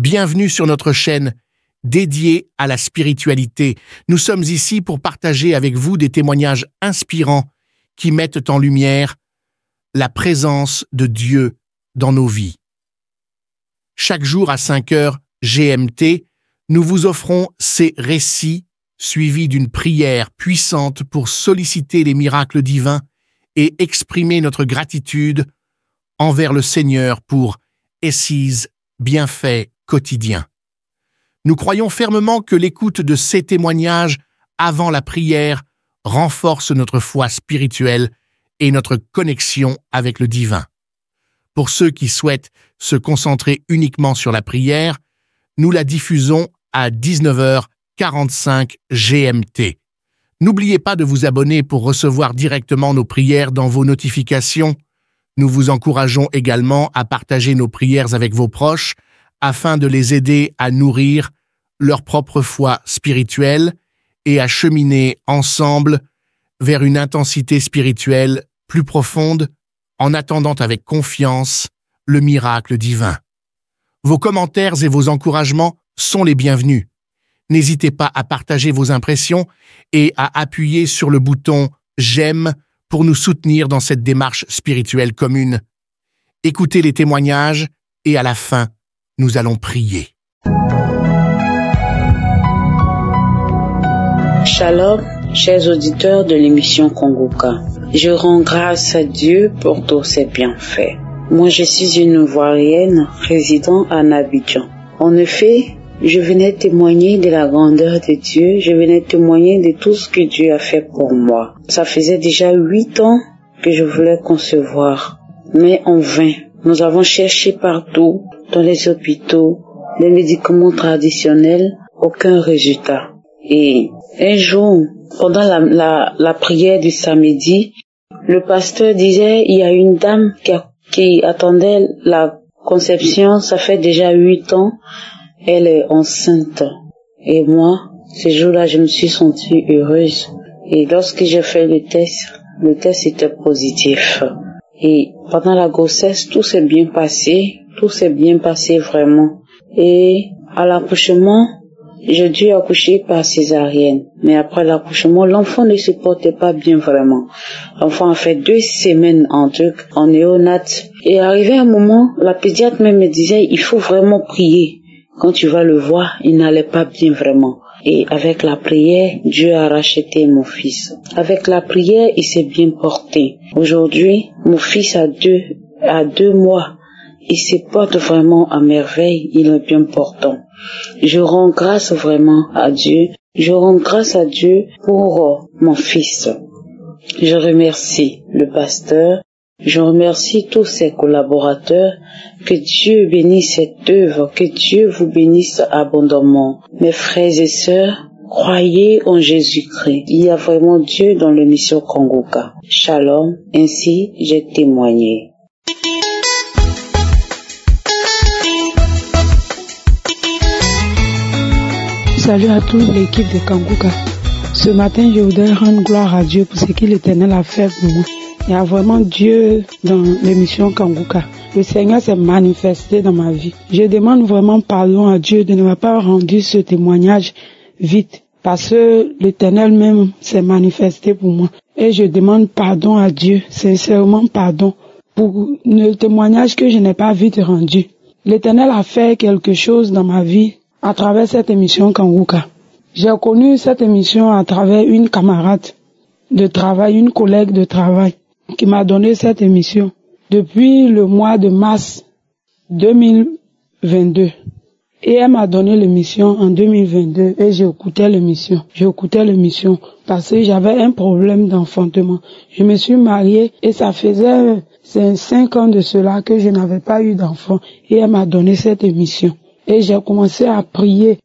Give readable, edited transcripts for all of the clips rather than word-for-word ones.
Bienvenue sur notre chaîne dédiée à la spiritualité. Nous sommes ici pour partager avec vous des témoignages inspirants qui mettent en lumière la présence de Dieu dans nos vies. Chaque jour à 5 heures GMT, nous vous offrons ces récits suivis d'une prière puissante pour solliciter les miracles divins et exprimer notre gratitude envers le Seigneur pour ses bienfaits quotidiens. Nous croyons fermement que l'écoute de ces témoignages avant la prière renforce notre foi spirituelle et notre connexion avec le divin. Pour ceux qui souhaitent se concentrer uniquement sur la prière, nous la diffusons à 19h45 GMT. N'oubliez pas de vous abonner pour recevoir directement nos prières dans vos notifications. Nous vous encourageons également à partager nos prières avec vos proches afin de les aider à nourrir leur propre foi spirituelle et à cheminer ensemble vers une intensité spirituelle plus profonde en attendant avec confiance le miracle divin. Vos commentaires et vos encouragements sont les bienvenus. N'hésitez pas à partager vos impressions et à appuyer sur le bouton « J'aime » pour nous soutenir dans cette démarche spirituelle commune. Écoutez les témoignages et à la fin, nous allons prier. Shalom, chers auditeurs de l'émission Kongoka. Je rends grâce à Dieu pour tous ses bienfaits. Moi, je suis une Ivoirienne résidant à Abidjan. En effet, je venais témoigner de la grandeur de Dieu, je venais témoigner de tout ce que Dieu a fait pour moi. Ça faisait déjà 8 ans que je voulais concevoir, mais en vain. Nous avons cherché partout, dans les hôpitaux, les médicaments traditionnels, aucun résultat. Et un jour, pendant la prière du samedi, le pasteur disait, il y a une dame qui attendait la conception, ça fait déjà 8 ans, elle est enceinte. Et moi, ce jour-là, je me suis sentie heureuse. Et lorsque j'ai fait le test était positif. Et pendant la grossesse, tout s'est bien passé vraiment. Et à l'accouchement, j'ai dû accoucher par césarienne. Mais après l'accouchement, l'enfant ne se portait pas bien vraiment. L'enfant a fait 2 semaines en néonat. Et arrivé un moment, la pédiatre même me disait, il faut vraiment prier. Quand tu vas le voir, il n'allait pas bien vraiment. Et avec la prière, Dieu a racheté mon fils. Avec la prière, il s'est bien porté. Aujourd'hui, mon fils a 2 mois. Il se porte vraiment à merveille. Il est bien portant. Je rends grâce vraiment à Dieu. Je rends grâce à Dieu pour mon fils. Je remercie le pasteur. Je remercie tous ses collaborateurs. Que Dieu bénisse cette œuvre, que Dieu vous bénisse abondamment. Mes frères et sœurs, croyez en Jésus-Christ. Il y a vraiment Dieu dans l'émission Kongoka. Shalom, ainsi j'ai témoigné. Salut à toute l'équipe de Kongoka. Ce matin, je voudrais rendre gloire à Dieu pour ce qu'il l'Éternel a fait pour moi. Il y a vraiment Dieu dans l'émission Kongoka. Le Seigneur s'est manifesté dans ma vie. Je demande vraiment pardon à Dieu de ne m'avoir pas rendu ce témoignage vite. Parce que l'Éternel même s'est manifesté pour moi. Et je demande pardon à Dieu, sincèrement pardon, pour le témoignage que je n'ai pas vite rendu. L'Éternel a fait quelque chose dans ma vie à travers cette émission Kongoka. J'ai connu cette émission à travers une camarade de travail, une collègue de travail, qui m'a donné cette émission depuis le mois de mars 2022. Et elle m'a donné l'émission en 2022 et j'écoutais l'émission parce que j'avais un problème d'enfantement. Je me suis mariée et ça faisait 5 ans de cela que je n'avais pas eu d'enfant et elle m'a donné cette émission. Et j'ai commencé à prier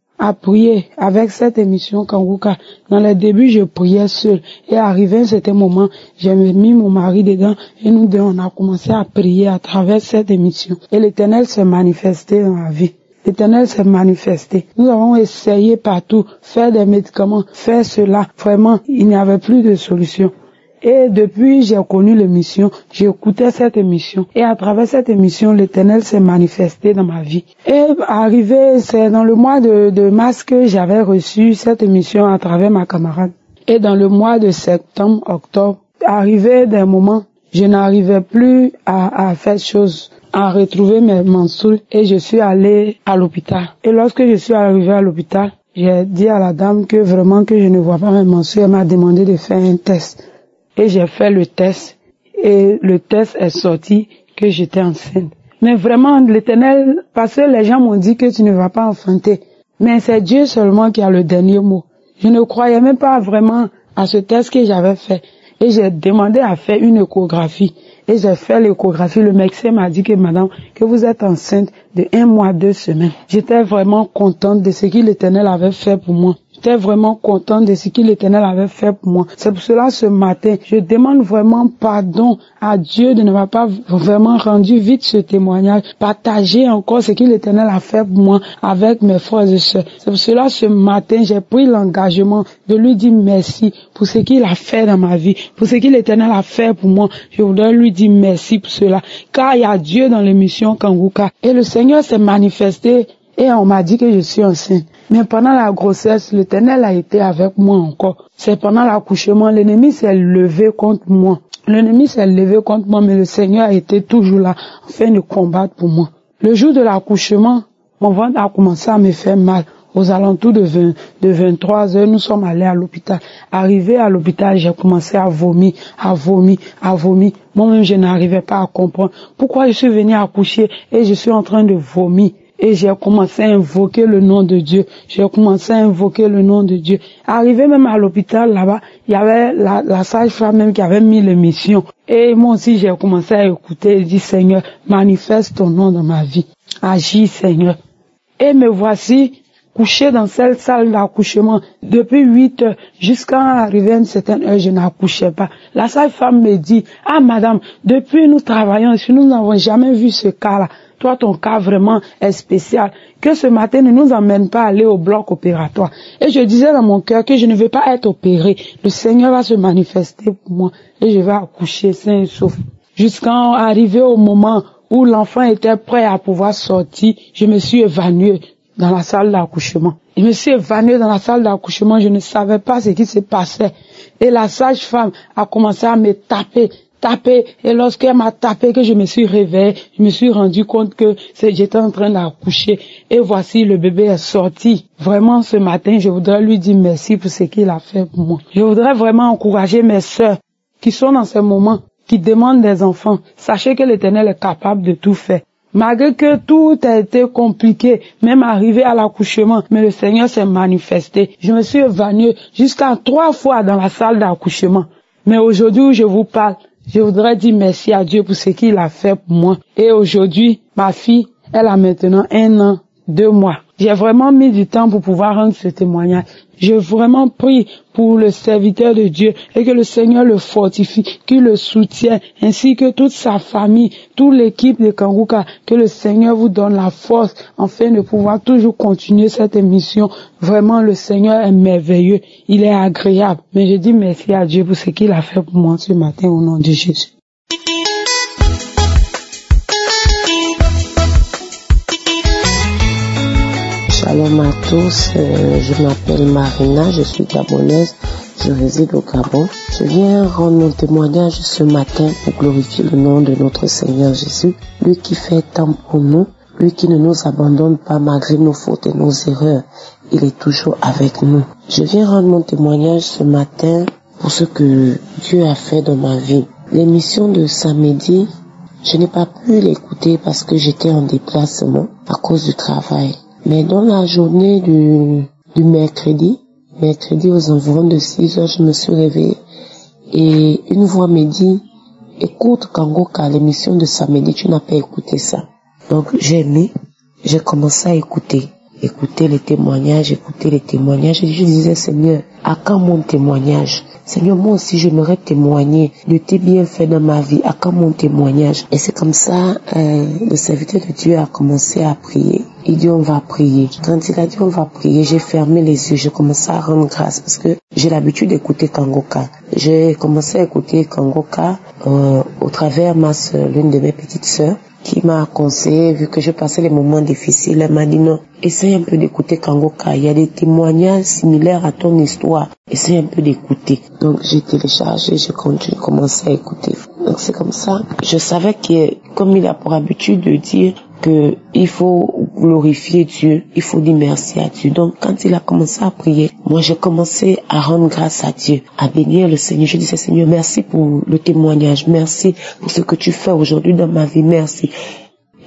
avec cette émission Kongoka. Dans les débuts, je priais seul. Et arrivé à un certain moment, j'ai mis mon mari dedans et nous deux, on a commencé à prier à travers cette émission. Et l'Éternel s'est manifesté dans ma vie. L'Éternel s'est manifesté. Nous avons essayé partout, faire des médicaments, faire cela. Vraiment, il n'y avait plus de solution. Et depuis, j'ai connu l'émission, j'écoutais cette émission. Et à travers cette émission, l'Éternel s'est manifesté dans ma vie. Et arrivé, c'est dans le mois de mars que j'avais reçu cette émission à travers ma camarade. Et dans le mois de septembre, octobre, arrivé des moments, je n'arrivais plus à faire chose, à retrouver mes menstrues. Et je suis allée à l'hôpital. Et lorsque je suis arrivée à l'hôpital, j'ai dit à la dame que vraiment que je ne vois pas mes menstrues. Elle m'a demandé de faire un test. Et j'ai fait le test. Et le test est sorti que j'étais enceinte. Mais vraiment, l'Éternel, parce que les gens m'ont dit que tu ne vas pas enfanter. Mais c'est Dieu seulement qui a le dernier mot. Je ne croyais même pas vraiment à ce test que j'avais fait. Et j'ai demandé à faire une échographie. Et j'ai fait l'échographie. Le médecin m'a dit que madame, que vous êtes enceinte de 1 mois, 2 semaines. J'étais vraiment contente de ce que l'Éternel avait fait pour moi. J'étais vraiment contente de ce que l'Éternel avait fait pour moi. C'est pour cela, ce matin, je demande vraiment pardon à Dieu de ne m'avoir pas vraiment rendu vite ce témoignage. Partager encore ce que l'Éternel a fait pour moi avec mes frères et sœurs. C'est pour cela, ce matin, j'ai pris l'engagement de lui dire merci pour ce qu'il a fait dans ma vie, pour ce que l'Éternel a fait pour moi. Je voudrais lui dire merci pour cela. Car il y a Dieu dans l'émission Kanguka. Et le Seigneur s'est manifesté et on m'a dit que je suis enceinte. Mais pendant la grossesse, l'Éternel a été avec moi encore. C'est pendant l'accouchement, l'ennemi s'est levé contre moi. L'ennemi s'est levé contre moi, mais le Seigneur a été toujours là, afin de combattre pour moi. Le jour de l'accouchement, mon ventre a commencé à me faire mal. Aux alentours de 23 heures, nous sommes allés à l'hôpital. Arrivé à l'hôpital, j'ai commencé à vomir. Moi-même, je n'arrivais pas à comprendre pourquoi je suis venue accoucher et je suis en train de vomir. Et j'ai commencé à invoquer le nom de Dieu. Arrivé même à l'hôpital là-bas, il y avait la sage-femme même qui avait mis l'émission. Et moi aussi, j'ai commencé à écouter et dire, Seigneur, manifeste ton nom dans ma vie. Agis, Seigneur. Et me voici couché dans cette salle d'accouchement. Depuis 8 heures, jusqu'à arriver à une certaine heure, je n'accouchais pas. La sage-femme me dit, ah madame, depuis nous travaillons ici, nous n'avons jamais vu ce cas-là. Toi, ton cas vraiment est spécial. Que ce matin ne nous emmène pas à aller au bloc opératoire. Et je disais dans mon cœur que je ne vais pas être opérée. Le Seigneur va se manifester pour moi. Et je vais accoucher sain et sauf. Jusqu'à arriver au moment où l'enfant était prêt à pouvoir sortir, je me suis évanouie dans la salle d'accouchement. Je me suis évanouie dans la salle d'accouchement. Je ne savais pas ce qui se passait. Et la sage-femme a commencé à me taper. Et lorsqu'elle m'a tapé, que je me suis réveillée, je me suis rendu compte que j'étais en train d'accoucher. Et voici, le bébé est sorti. Vraiment, ce matin, je voudrais lui dire merci pour ce qu'il a fait pour moi. Je voudrais vraiment encourager mes sœurs qui sont dans ces moments, qui demandent des enfants. Sachez que l'Éternel est capable de tout faire. Malgré que tout a été compliqué, même arrivé à l'accouchement, mais le Seigneur s'est manifesté. Je me suis évanouie jusqu'à 3 fois dans la salle d'accouchement. Mais aujourd'hui où je vous parle, je voudrais dire merci à Dieu pour ce qu'il a fait pour moi. Et aujourd'hui, ma fille, elle a maintenant 1 an, 2 mois. J'ai vraiment mis du temps pour pouvoir rendre ce témoignage. Je vraiment prie pour le serviteur de Dieu et que le Seigneur le fortifie, qu'il le soutienne, ainsi que toute sa famille, toute l'équipe de Kanguka, que le Seigneur vous donne la force afin de pouvoir toujours continuer cette émission. Vraiment, le Seigneur est merveilleux, il est agréable. Mais je dis merci à Dieu pour ce qu'il a fait pour moi ce matin au nom de Jésus. Shalom à tous, je m'appelle Marina, je suis gabonaise, je réside au Gabon. Je viens rendre mon témoignage ce matin pour glorifier le nom de notre Seigneur Jésus, lui qui fait tant pour nous, lui qui ne nous abandonne pas malgré nos fautes et nos erreurs, il est toujours avec nous. Je viens rendre mon témoignage ce matin pour ce que Dieu a fait dans ma vie. L'émission de samedi, je n'ai pas pu l'écouter parce que j'étais en déplacement à cause du travail. Mais dans la journée du mercredi aux environs de 6 heures, je me suis réveillée et une voix me dit, écoute Kanguka, l'émission de samedi, tu n'as pas écouté ça. Donc j'ai commencé à écouter les témoignages. Et je disais, Seigneur, à quand mon témoignage? Seigneur, moi aussi j'aimerais témoigner de tes bienfaits dans ma vie. À quand mon témoignage? Et c'est comme ça, le serviteur de Dieu a commencé à prier. il dit on va prier. Quand il a dit on va prier, j'ai fermé les yeux, j'ai commencé à rendre grâce parce que j'ai l'habitude d'écouter Kangoka. J'ai commencé à écouter Kangoka au travers ma soeur, l'une de mes petites sœurs, qui m'a conseillé, vu que je passais les moments difficiles, elle m'a dit non, essaye un peu d'écouter Kangoka, il y a des témoignages similaires à ton histoire, essaye un peu d'écouter. Donc j'ai téléchargé, j'ai continué, commencé à écouter. Donc c'est comme ça, je savais que, comme il a pour habitude de dire que il faut glorifier Dieu, il faut dire merci à Dieu. Donc quand il a commencé à prier, moi j'ai commencé à rendre grâce à Dieu, à bénir le Seigneur. Je disais Seigneur, merci pour le témoignage, merci pour ce que tu fais aujourd'hui dans ma vie, merci.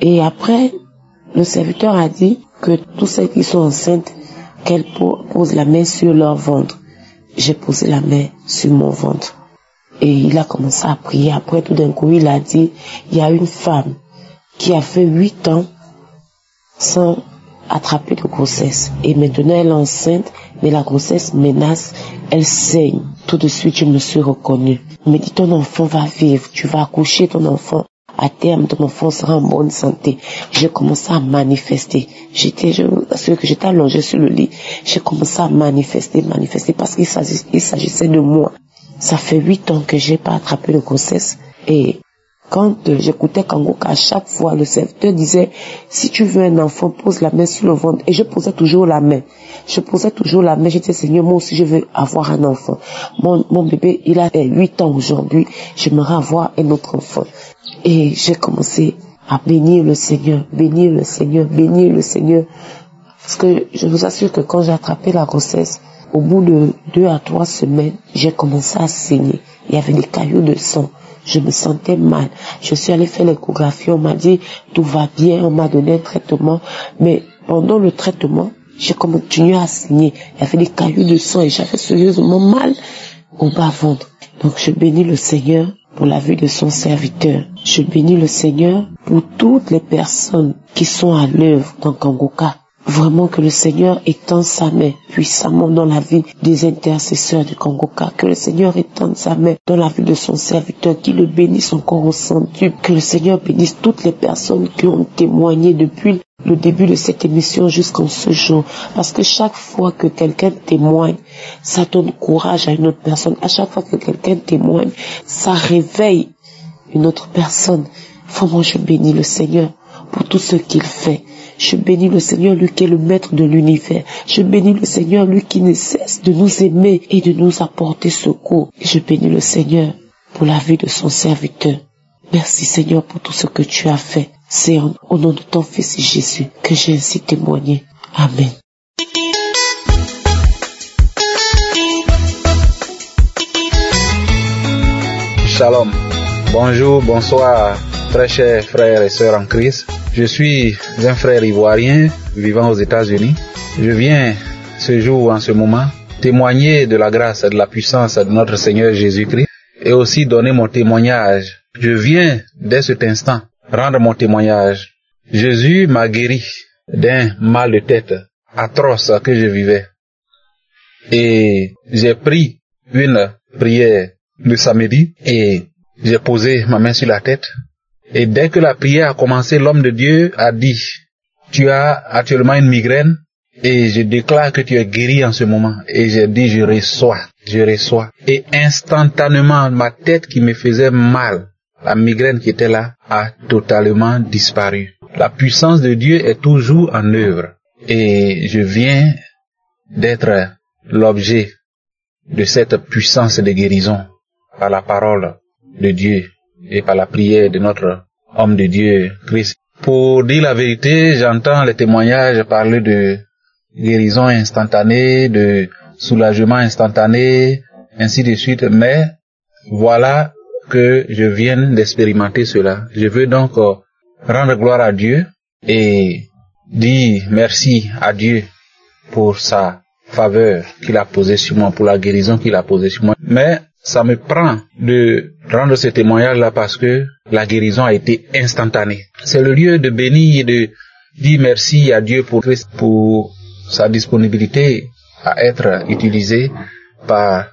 Et après, le serviteur a dit que tous ceux qui sont enceintes, qu'elles posent la main sur leur ventre. J'ai posé la main sur mon ventre. Et il a commencé à prier. Après, tout d'un coup, il a dit, il y a une femme qui a fait 8 ans sans attraper de grossesse. Et maintenant, elle est enceinte, mais la grossesse menace, elle saigne. Tout de suite, je me suis reconnue. Il me dit, ton enfant va vivre, tu vas accoucher ton enfant. À terme, ton enfant sera en bonne santé. J'ai commencé à manifester. Je vous assure que j'étais allongée sur le lit. J'ai commencé à manifester parce qu'il s'agissait de moi. Ça fait 8 ans que j'ai pas attrapé de grossesse. Et quand j'écoutais Kangoka, à chaque fois, le serviteur disait, si tu veux un enfant, pose la main sur le ventre. Et je posais toujours la main. Je disais, Seigneur, moi aussi, je veux avoir un enfant. Mon bébé, il a 8 ans aujourd'hui. J'aimerais avoir un autre enfant. Et j'ai commencé à bénir le Seigneur. Parce que je vous assure que quand j'ai attrapé la grossesse, au bout de 2 à 3 semaines, j'ai commencé à saigner. Il y avait des cailloux de sang. Je me sentais mal. Je suis allée faire l'échographie. On m'a dit, tout va bien. On m'a donné un traitement. Mais pendant le traitement, j'ai continué à saigner. Il y avait des cailloux de sang et j'avais sérieusement mal au bas-ventre. Donc je bénis le Seigneur pour la vie de son serviteur. Je bénis le Seigneur pour toutes les personnes qui sont à l'œuvre dans Kangoka. Vraiment que le Seigneur étende sa main puissamment dans la vie des intercesseurs du Kangoka. Que le Seigneur étende sa main dans la vie de son serviteur, qui le bénisse encore au centuple. Que le Seigneur bénisse toutes les personnes qui ont témoigné depuis le début de cette émission jusqu'en ce jour. Parce que chaque fois que quelqu'un témoigne, ça donne courage à une autre personne. À chaque fois que quelqu'un témoigne, ça réveille une autre personne. Vraiment, je bénis le Seigneur pour tout ce qu'il fait. Je bénis le Seigneur, lui qui est le maître de l'univers. Je bénis le Seigneur, lui qui ne cesse de nous aimer et de nous apporter secours. Et je bénis le Seigneur pour la vie de son serviteur. Merci Seigneur pour tout ce que tu as fait. C'est au nom de ton Fils Jésus que j'ai ainsi témoigné. Amen. Shalom. Bonjour, bonsoir, très chers frères et sœurs en Christ. Je suis un frère ivoirien vivant aux États-Unis. Je viens ce jour, en ce moment, témoigner de la grâce et de la puissance de notre Seigneur Jésus-Christ et aussi donner mon témoignage. Je viens, dès cet instant, rendre mon témoignage. Jésus m'a guéri d'un mal de tête atroce que je vivais. Et j'ai pris une prière le samedi et j'ai posé ma main sur la tête. Et dès que la prière a commencé, l'homme de Dieu a dit, tu as actuellement une migraine et je déclare que tu es guéri en ce moment. Et j'ai dit, je reçois. Et instantanément, ma tête qui me faisait mal, la migraine qui était là, a totalement disparu. La puissance de Dieu est toujours en œuvre. Et je viens d'être l'objet de cette puissance de guérison par la parole de Dieu et par la prière de notre homme de Dieu, Christ. Pour dire la vérité, j'entends les témoignages parler de guérison instantanée, de soulagement instantané, ainsi de suite, mais voilà que je viens d'expérimenter cela. Je veux donc rendre gloire à Dieu et dire merci à Dieu pour sa faveur qu'il a posée sur moi, pour la guérison qu'il a posée sur moi. Mais ça me prend de rendre ce témoignage-là parce que la guérison a été instantanée. C'est le lieu de bénir et de dire merci à Dieu pour Christ, pour sa disponibilité à être utilisée par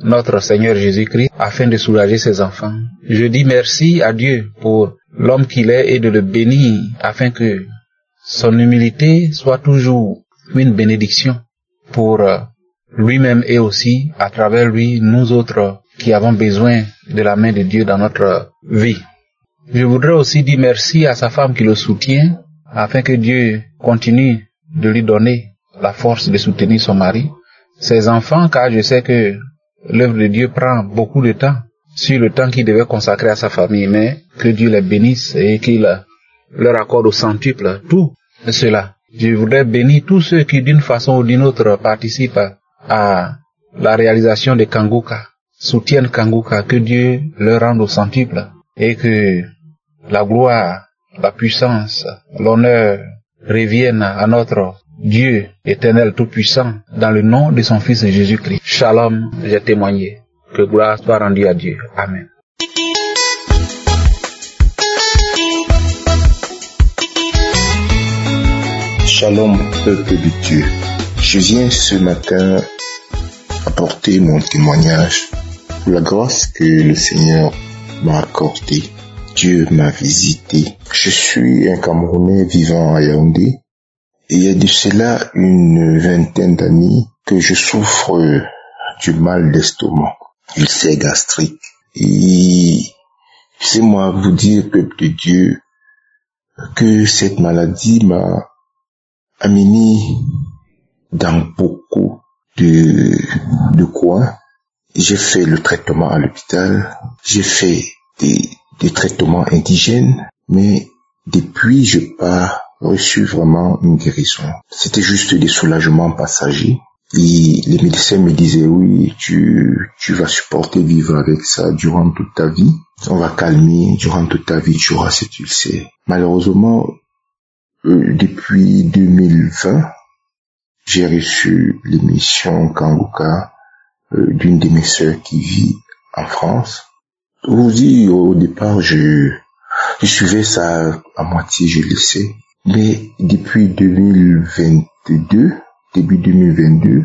notre Seigneur Jésus-Christ afin de soulager ses enfants. Je dis merci à Dieu pour l'homme qu'il est et de le bénir afin que son humilité soit toujours une bénédiction pour lui-même et aussi à travers lui, nous autres qui avons besoin de la main de Dieu dans notre vie. Je voudrais aussi dire merci à sa femme qui le soutient, afin que Dieu continue de lui donner la force de soutenir son mari, ses enfants, car je sais que l'œuvre de Dieu prend beaucoup de temps, sur le temps qu'il devait consacrer à sa famille, mais que Dieu les bénisse et qu'il leur accorde au centuple tout cela. Je voudrais bénir tous ceux qui d'une façon ou d'une autre participent à la réalisation de Kanguka, soutiennent Kanguka, que Dieu leur rende au centuple et que la gloire, la puissance, l'honneur reviennent à notre Dieu éternel tout-puissant dans le nom de son Fils Jésus-Christ. Shalom, j'ai témoigné. Que gloire soit rendue à Dieu. Amen. Shalom, peuple de Dieu. Je viens ce matin apporter mon témoignage pour la grâce que le Seigneur m'a accordée. Dieu m'a visité. Je suis un Camerounais vivant à Yaoundé. Et il y a de cela une vingtaine d'années que je souffre du mal d'estomac, ulcère gastrique. Et c'est moi vous dire, peuple de Dieu, que cette maladie m'a amené dans beaucoup de coins. J'ai fait le traitement à l'hôpital, j'ai fait des traitements indigènes, mais depuis je n'ai pas reçu vraiment une guérison. C'était juste des soulagements passagers. Et les médecins me disaient, oui, tu vas supporter vivre avec ça durant toute ta vie. On va calmer, durant toute ta vie, tu auras cet ulcère. Malheureusement, depuis 2020, j'ai reçu l'émission Kanguka d'une de mes sœurs qui vit en France. Je vous dis, au départ, je suivais ça à moitié, je laissais. Mais depuis 2022, début 2022,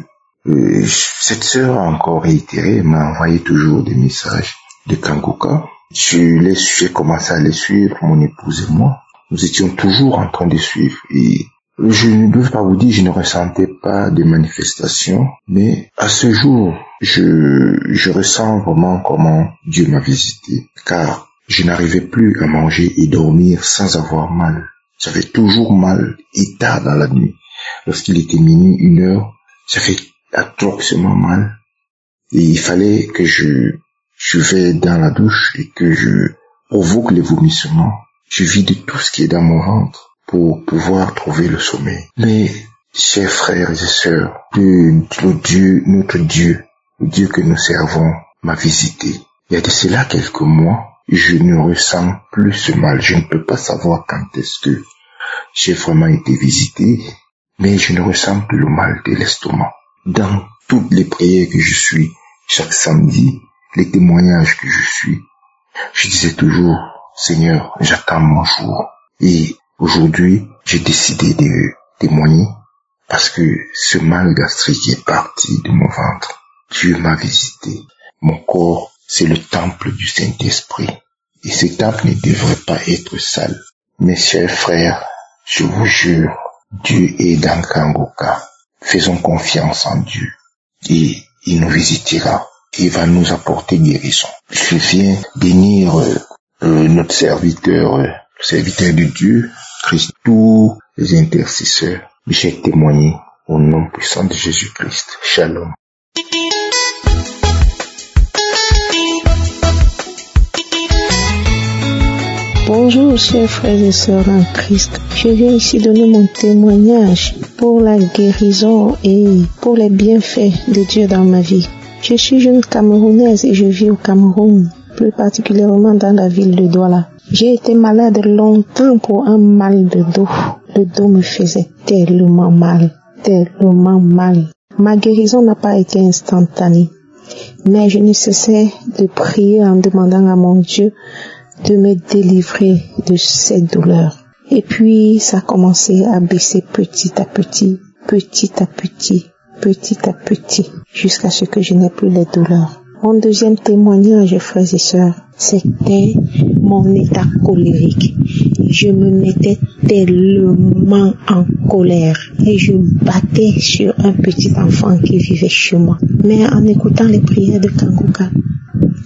cette sœur a encore réitéré, elle m'a envoyé toujours des messages de Kanguka. J'ai commencé à les suivre, mon épouse et moi. Nous étions toujours en train de suivre. Et je ne peux pas vous dire, je ne ressentais pas de manifestations, mais à ce jour, je ressens vraiment comment Dieu m'a visité, car je n'arrivais plus à manger et dormir sans avoir mal. J'avais toujours mal et tard dans la nuit. Lorsqu'il était minuit, 1h, ça fait atrocement mal. Et il fallait que je vais dans la douche et que je provoque les vomissements. Je vide tout ce qui est dans mon ventre pour pouvoir trouver le sommeil. Mais, chers frères et sœurs, notre Dieu, le Dieu que nous servons, m'a visité. Il y a de cela quelques mois, je ne ressens plus ce mal. Je ne peux pas savoir quand est-ce que j'ai vraiment été visité, mais je ne ressens plus le mal de l'estomac. Dans toutes les prières que je suis chaque samedi, les témoignages que je suis, je disais toujours, Seigneur, j'attends mon jour. Et aujourd'hui, j'ai décidé de témoigner parce que ce mal gastrique est parti de mon ventre. Dieu m'a visité. Mon corps, c'est le temple du Saint-Esprit. Et ce temple ne devrait pas être sale. Mes chers frères, je vous jure, Dieu est dans Kanguka. Faisons confiance en Dieu. Et il nous visitera. Et va nous apporter guérison. Je viens bénir notre serviteur, le serviteur de Dieu, Christ, tous les intercesseurs. J'ai témoigné au nom puissant de Jésus-Christ. Shalom. Bonjour chers frères et sœurs en Christ. Je viens ici donner mon témoignage pour la guérison et pour les bienfaits de Dieu dans ma vie. Je suis une Camerounaise et je vis au Cameroun, plus particulièrement dans la ville de Douala. J'ai été malade longtemps pour un mal de dos. Le dos me faisait tellement mal. Ma guérison n'a pas été instantanée, mais je ne cessais de prier en demandant à mon Dieu de me délivrer de ces douleurs. Et puis, ça a commencé à baisser petit à petit, jusqu'à ce que je n'ai plus les douleurs. Mon deuxième témoignage, frères et sœurs, c'était mon état colérique. Je me mettais tellement en colère et je battais sur un petit enfant qui vivait chez moi. Mais en écoutant les prières de Kanguka,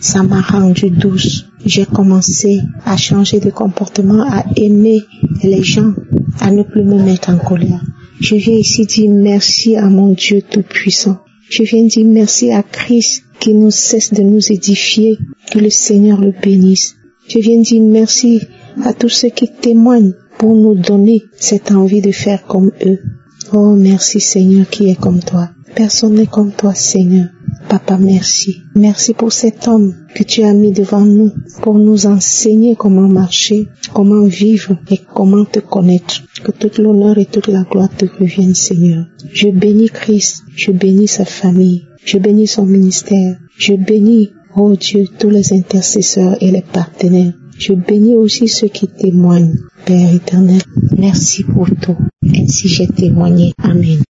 ça m'a rendue douce. J'ai commencé à changer de comportement, à aimer les gens, à ne plus me mettre en colère. Je viens ici dire merci à mon Dieu Tout-Puissant. Je viens dire merci à Christ qui ne cesse de nous édifier. Que le Seigneur le bénisse. Je viens dire merci à tous ceux qui témoignent pour nous donner cette envie de faire comme eux. Oh, merci Seigneur qui est comme toi. Personne n'est comme toi, Seigneur. Papa, merci. Merci pour cet homme que tu as mis devant nous pour nous enseigner comment marcher, comment vivre et comment te connaître. Que toute l'honneur et toute la gloire te reviennent, Seigneur. Je bénis Christ, je bénis sa famille, je bénis son ministère, je bénis, oh Dieu, tous les intercesseurs et les partenaires. Je bénis aussi ceux qui témoignent. Père éternel, merci pour tout. Ainsi j'ai témoigné. Amen.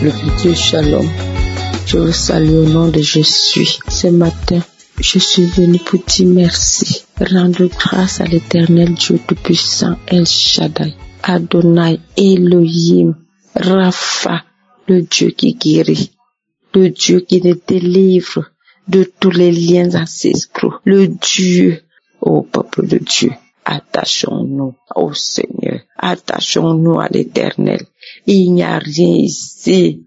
Le Dieu Shalom, je vous salue au nom de Jésus. Ce matin, je suis venu pour dire merci, rendre grâce à l'Éternel Dieu Tout-Puissant, El Shaddai, Adonai, Elohim, Rapha, le Dieu qui guérit, le Dieu qui nous délivre de tous les liens ancestraux, le Dieu, ô peuple de Dieu. Attachons-nous au Seigneur, attachons-nous à l'Éternel. Il n'y a rien ici.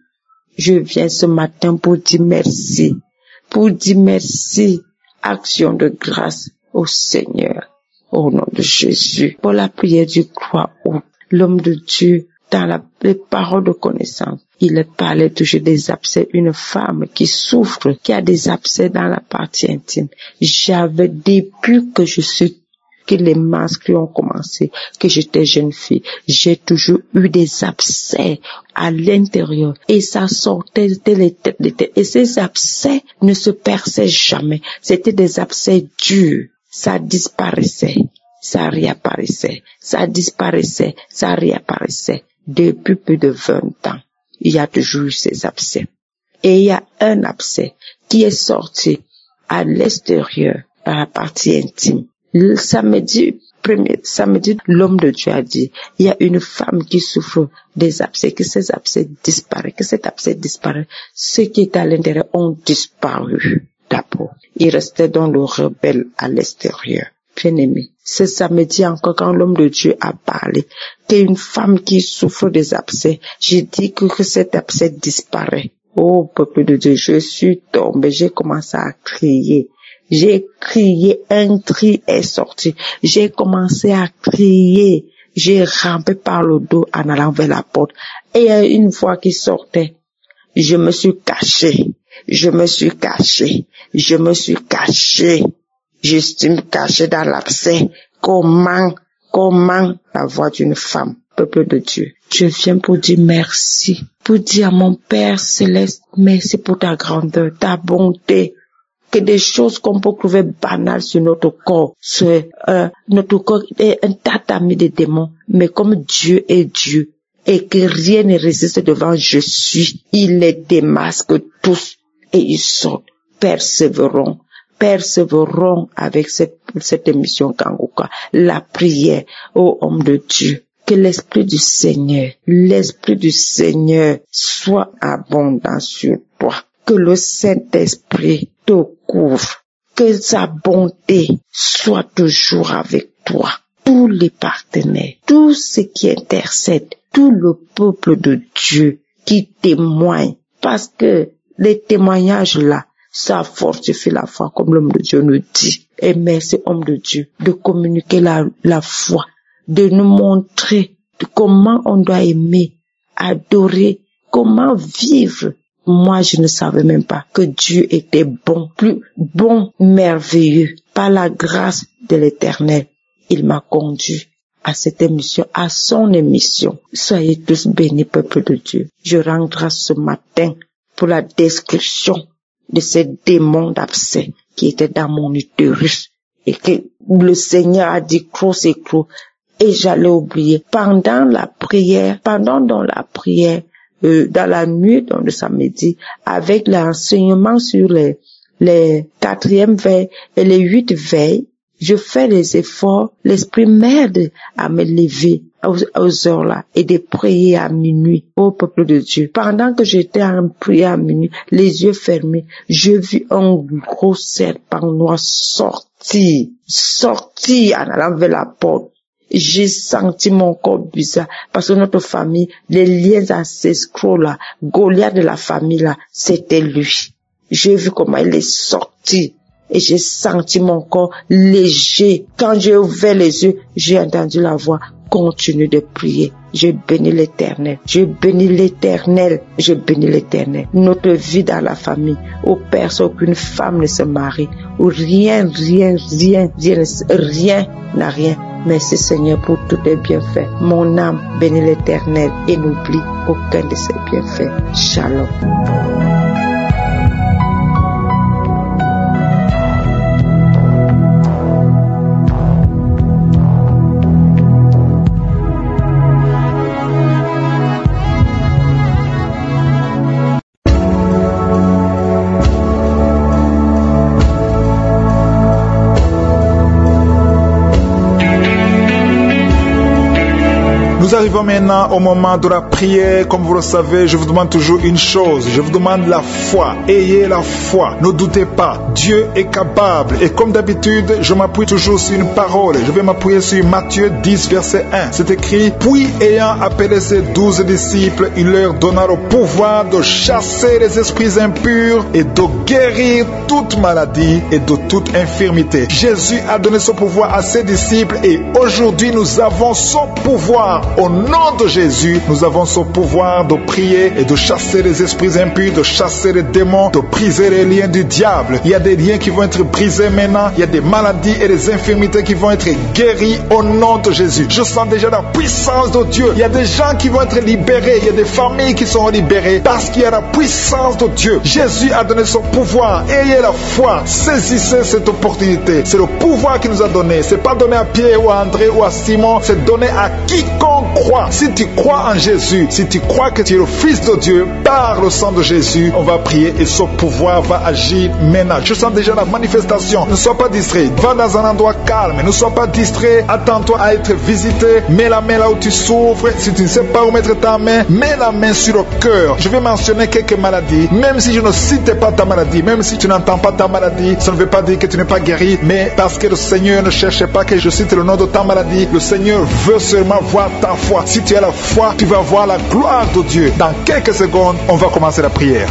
Je viens ce matin pour dire merci, action de grâce au Seigneur, au nom de Jésus. Pour la prière du 3 août, l'homme de Dieu, dans les paroles de connaissance, il parlait toujours des abcès. Une femme qui souffre, qui a des abcès dans la partie intime. J'avais, depuis que les menstrues ont commencé, que j'étais jeune fille, j'ai toujours eu des abcès à l'intérieur et ça sortait les têtes. Et ces abcès ne se perçaient jamais. C'était des abcès durs. Ça disparaissait, ça réapparaissait. Ça disparaissait, ça réapparaissait. Depuis plus de 20 ans, il y a toujours eu ces abcès. Et il y a un abcès qui est sorti à l'extérieur, dans la partie intime. Le samedi, l'homme de Dieu a dit, il y a une femme qui souffre des abcès, que ces abcès disparaissent, ceux qui étaient à l'intérieur ont disparu d'abord. Il restait dans le rebelle à l'extérieur. Bien-aimé, ce samedi encore, quand l'homme de Dieu a parlé, qu'une femme qui souffre des abcès, j'ai dit que cet abcès disparaît. Oh, peuple de Dieu, je suis tombée, j'ai commencé à crier. J'ai crié, un cri est sorti. J'ai commencé à crier. J'ai rampé par le dos en allant vers la porte. Et une voix qui sortait. Je me suis caché. Je me suis caché dans l'abcès. Comment la voix d'une femme, peuple de Dieu. Je viens pour dire merci. Pour dire à mon Père Céleste, merci pour ta grandeur, ta bonté. Que des choses qu'on peut trouver banales sur notre corps. Notre corps est un tatami de démons. Mais comme Dieu est Dieu et que rien ne résiste devant je suis, il les démasque tous et ils sortent. Persévérons avec cette émission Kanguka. La prière, ô homme de Dieu. Que l'Esprit du Seigneur soit abondant sur toi. Que le Saint-Esprit te couvre, que sa bonté soit toujours avec toi. Tous les partenaires, tous ceux qui intercèdent, tout le peuple de Dieu qui témoigne, parce que les témoignages là, ça fortifie la foi, comme l'homme de Dieu nous dit. Et merci, homme de Dieu, de communiquer la foi, de nous montrer comment on doit aimer, adorer, comment vivre. Moi, je ne savais même pas que Dieu était bon, plus bon, merveilleux. Par la grâce de l'Éternel, il m'a conduit à cette émission, à son émission. Soyez tous bénis, peuple de Dieu. Je rends grâce ce matin pour la description de ces démons d'abcès qui étaient dans mon utérus et que le Seigneur a dit, croc c'est croc. et j'allais oublier. Pendant la prière, dans la nuit de samedi, avec l'enseignement sur les 4e veilles et les 8 veilles, je fais les efforts, l'Esprit m'aide à me lever aux heures là et de prier à minuit au peuple de Dieu. Pendant que j'étais en prière à minuit, les yeux fermés, je vis un gros serpent noir sortir en allant vers la porte. J'ai senti mon corps bizarre parce que notre famille, les liens ancestraux là, Goliath de la famille là, c'était lui. J'ai vu comment il est sorti et j'ai senti mon corps léger. Quand j'ai ouvert les yeux, j'ai entendu la voix: continue de prier. Je bénis l'Éternel. Je bénis l'Éternel. Je bénis l'Éternel. Notre vie dans la famille, où personne, aucune femme ne se marie, où rien n'a rien. Merci Seigneur pour tous tes bienfaits. Mon âme bénit l'Éternel et n'oublie aucun de ses bienfaits. Shalom. Nous arrivons maintenant au moment de la prière. Comme vous le savez, je vous demande toujours une chose. Je vous demande la foi. Ayez la foi. Ne doutez pas. Dieu est capable. Et comme d'habitude, je m'appuie toujours sur une parole. Je vais m'appuyer sur Matthieu 10, verset 1. C'est écrit: puis ayant appelé ses 12 disciples, il leur donna le pouvoir de chasser les esprits impurs et de guérir toute maladie et de toute infirmité. Jésus a donné ce pouvoir à ses disciples et aujourd'hui nous avons son pouvoir. Au nom de Jésus, nous avons ce pouvoir de prier et de chasser les esprits impurs, de chasser les démons, de briser les liens du diable. Il y a des liens qui vont être brisés maintenant. Il y a des maladies et des infirmités qui vont être guéries au nom de Jésus. Je sens déjà la puissance de Dieu. Il y a des gens qui vont être libérés. Il y a des familles qui sont libérées parce qu'il y a la puissance de Dieu. Jésus a donné son pouvoir. Ayez la foi. Saisissez cette opportunité. C'est le pouvoir qu'il nous a donné. C'est pas donné à Pierre ou à André ou à Simon. C'est donné à quiconque croit. Si tu crois en Jésus, si tu crois que tu es le Fils de Dieu, par le sang de Jésus, on va prier et ce pouvoir va agir maintenant. Je sens déjà la manifestation. Ne sois pas distrait. Va dans un endroit calme. Ne sois pas distrait. Attends-toi à être visité. Mets la main là où tu souffres. Si tu ne sais pas où mettre ta main, mets la main sur le cœur. Je vais mentionner quelques maladies. Même si je ne cite pas ta maladie, même si tu n'entends pas ta maladie, ça ne veut pas dire que tu n'es pas guéri, mais parce que le Seigneur ne cherche pas que je cite le nom de ta maladie. Le Seigneur veut seulement voir ta foi. Si tu as la foi, tu vas voir la gloire de Dieu. Dans quelques secondes, on va commencer la prière.